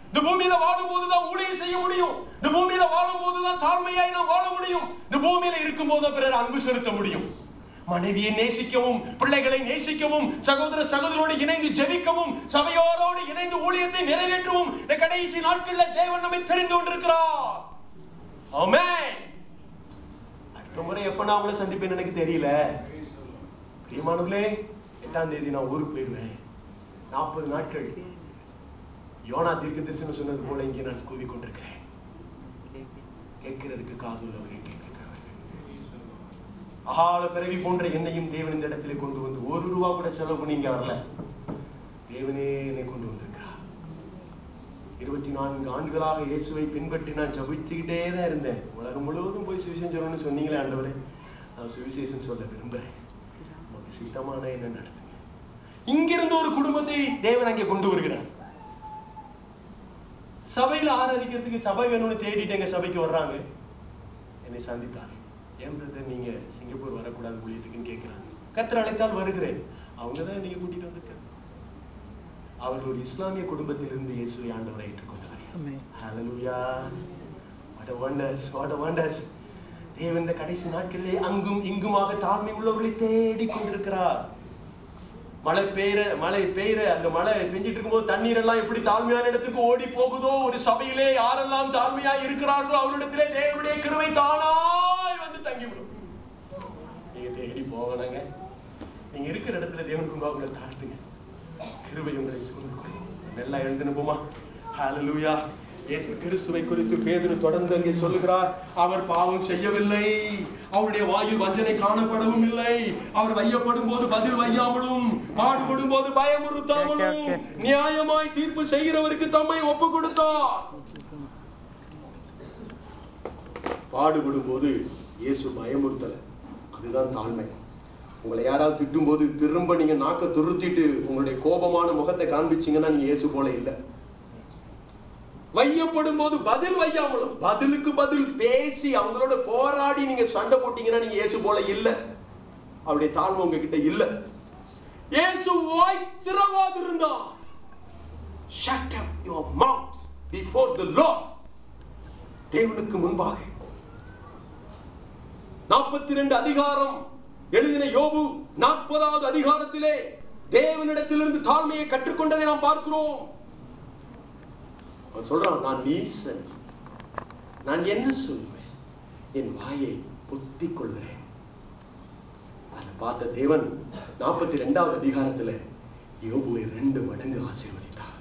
Speaker 2: இந்த பூமியில வாழும் போதுதான் ஊழியம் செய்ய முடியும். இந்த பூமியில வாழும் போதுதான் தாழ்மையாய் நாம் வாழ முடியும். இந்த பூமியில இருக்கும் போது பிறர் அன்பு செலுத்த முடியும். மனைவியை நேசிக்கவும், பிள்ளைகளை நேசிக்கவும், சகோதர சகோதரோடு இணைந்து ஜெபிக்கவும், சபையோரோடு இணைந்து ஊழியத்தை நிறைவேற்றவும் இந்த கடைசி நாட்களில் தேவன் நம்மை தெரிந்து கொண்டிருக்கிறார். ஆமென். அடுத்த முறை எப்ப நான் உங்களை சந்திப்பேன்னு எனக்கு தெரியல. பிரியமானவர்களே, 8ஆம் தேதி நான் ஊருக்கு போயிருவேன். 40 நாட்கள் யோனா தீர்க்கதரிசனம் சொன்னது போல இங்கே நான் கூவிக்கொண்டிருக்கிறேன். கேட்கிறதுக்கு காது உள்ளவரை கேட்கிறார்கள். அகால பிறவி போன்ற என்னையும் தேவன் இந்த இடத்திலே கொண்டு வந்து 1 ரூபா கூட செலவு பண்ணி இங்க வரல. தேவனே என்னை கொண்டு வந்திருக்கிறார். 24 ஆண்டுகளாக இயேசுவை பின்பற்றி நான் ஜபிச்சுக்கிட்டே தான் இருந்தேன். உலகம் முழுவதும் போய் சுவிசேஷம் சொல்லணும்னு சொன்னீங்களே ஆண்டவரே, நான் சுவிசேஷம் சொல்ல விரும்புறேன். நமக்கு சித்தமான என்ன நடத்துங்க. இங்கிருந்து ஒரு குடும்பத்தை தேவன் அங்கே கொண்டு வருகிறார். சபையில ஆராதிக்கிறதுக்கு சபை வேணும்னு தேடிட்டு எங்க சபைக்கு வர்றாங்க. என்னை சந்தித்தாங்க. ஏன் பிரதர் நீங்க சிங்கப்பூர் வரக்கூடாது ஊழியத்துக்குன்னு கேட்கிறாங்க. கர்த்தர் அழைத்தால் வருகிறேன். அவங்கதான் நீங்க கூட்டிட்டு வந்திருக்காங்க. அவர் ஒரு இஸ்லாமிய குடும்பத்திலிருந்து இயேசுவை ஆண்டவரை ஏற்றுக்கொண்டார். ஹல்லேலூயா. What a wonders, what a wonders. தேவன் இந்த கடைசி நாட்களிலே அங்கும் இங்குமாக தாழ்மை உள்ளவர்களை தேடிக் கொண்டிருக்கிறார். மழை பெய்கிற அந்த மழை பெஞ்சிட்டு இருக்கும்போது தண்ணீர் எல்லாம் எப்படி தாழ்மையான இடத்துக்கு ஓடி போகுதோ, ஒரு சபையிலே யாரெல்லாம் தாழ்மையாய் இருக்கிறார்களோ அவரிடத்திலே தேவனுடைய கிருபை தானாய் வந்து தங்கிவிடும். நீங்க தேடி போகணுங்க. நீங்க இருக்கிற இடத்துல தேவனுக்கு உங்களை தாழ்த்துங்க. கிருபை உங்களை சூழ்ந்து எல்லாம் எழுந்திருப்போமா? ஹல்லேலூயா. இயேசு கிறிஸ்துவை குறித்து பேதுரு தொடர்ந்து அங்கே சொல்லுகிறார், அவர் பாவம் செய்யவில்லை, அவருடைய வாயில் வஞ்சனை காணப்படவும் இல்லை, அவர் வையப்படும் போது பதில் வையாமலும், பாடுபடும் போது பயமுறுத்தாமலும், நியாயமாய் தீர்ப்பு செய்கிறவருக்கு தம்மை ஒப்பு கொடுத்தார். பாடுபடும் போது இயேசு பயமுறுத்தல. அதுதான் தாழ்மை. உங்களை யாராவது திட்டும் போது திரும்ப நீங்க நாக்க துருத்திட்டு உங்களுடைய கோபமான முகத்தை காண்பிச்சீங்கன்னா நீங்க இயேசு போல இல்லை. வையப்படும் போது பதில் வையாமலும், பதிலுக்கு பதில் பேசி அவங்களோட போராடி நீங்க சண்டை போட்டீங்கன்னா நீங்க இயேசு போல இல்லை. அவருடைய தாழ்மை உங்ககிட்ட இல்லை. இயேசு வாய் திறவாதிருந்தார். Shut up your mouth before the Lord. தேவனுக்கு முன்பாக 42 அதிகாரம் எழுதின யோபு 40வது அதிகாரத்திலே தேவனிடத்திலிருந்து தாழ்மையை கற்றுக்கொண்டதை நாம் பார்க்கிறோம். அவன் சொல்றான், நான் நீசன், நான் என்ன சொல்வேன், என் வாயை பொத்திக் கொள்கிறேன். அதை பார்த்த தேவன் 42வது அதிகாரத்துல யோபுவை 2 மடங்கு ஆசீர்வதித்தார்.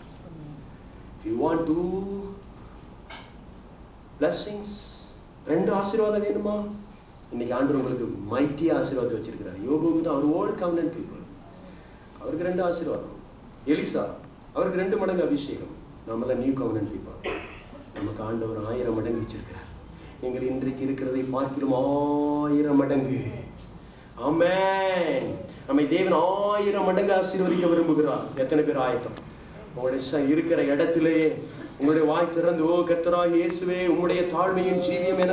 Speaker 2: If you want to blessings, 2 ஆசீர்வாதம் வேணுமா? இன்னைக்கு ஆண்டவர் உங்களுக்கு மைட்டி ஆசீர்வாதம் வச்சிருக்கிறார். யோபுவுக்கு தான், அவர் ஓல்ட் கவர்னன்ட் பீப்புள், அவருக்கு 2 ஆசீர்வாதம். எலிசா அவருக்கு 2 மடங்கு அபிஷேகம். நம்மள நியூ கவர்னன்ட் பீப்புள், நமக்கு ஆண்டவர் 1000 மடங்கு வச்சிருக்கிறார். நீங்கள் இன்றைக்கு இருக்கிறதை பார்க்கிறோம் 1000 மடங்கு. ஆமென். நம்மை தேவன் 1000 மடங்கு ஆசீர்வதிக்க விரும்புகிறார். எத்தனை பேர் ஆயத்தம்? உங்களுடைய இருக்கிற இடத்திலே உங்களுடைய வாய் திறந்து, ஓ கர்த்தராகிய இயேசுவே, உம்முடைய தாழ்மையின் ஜீவியம் என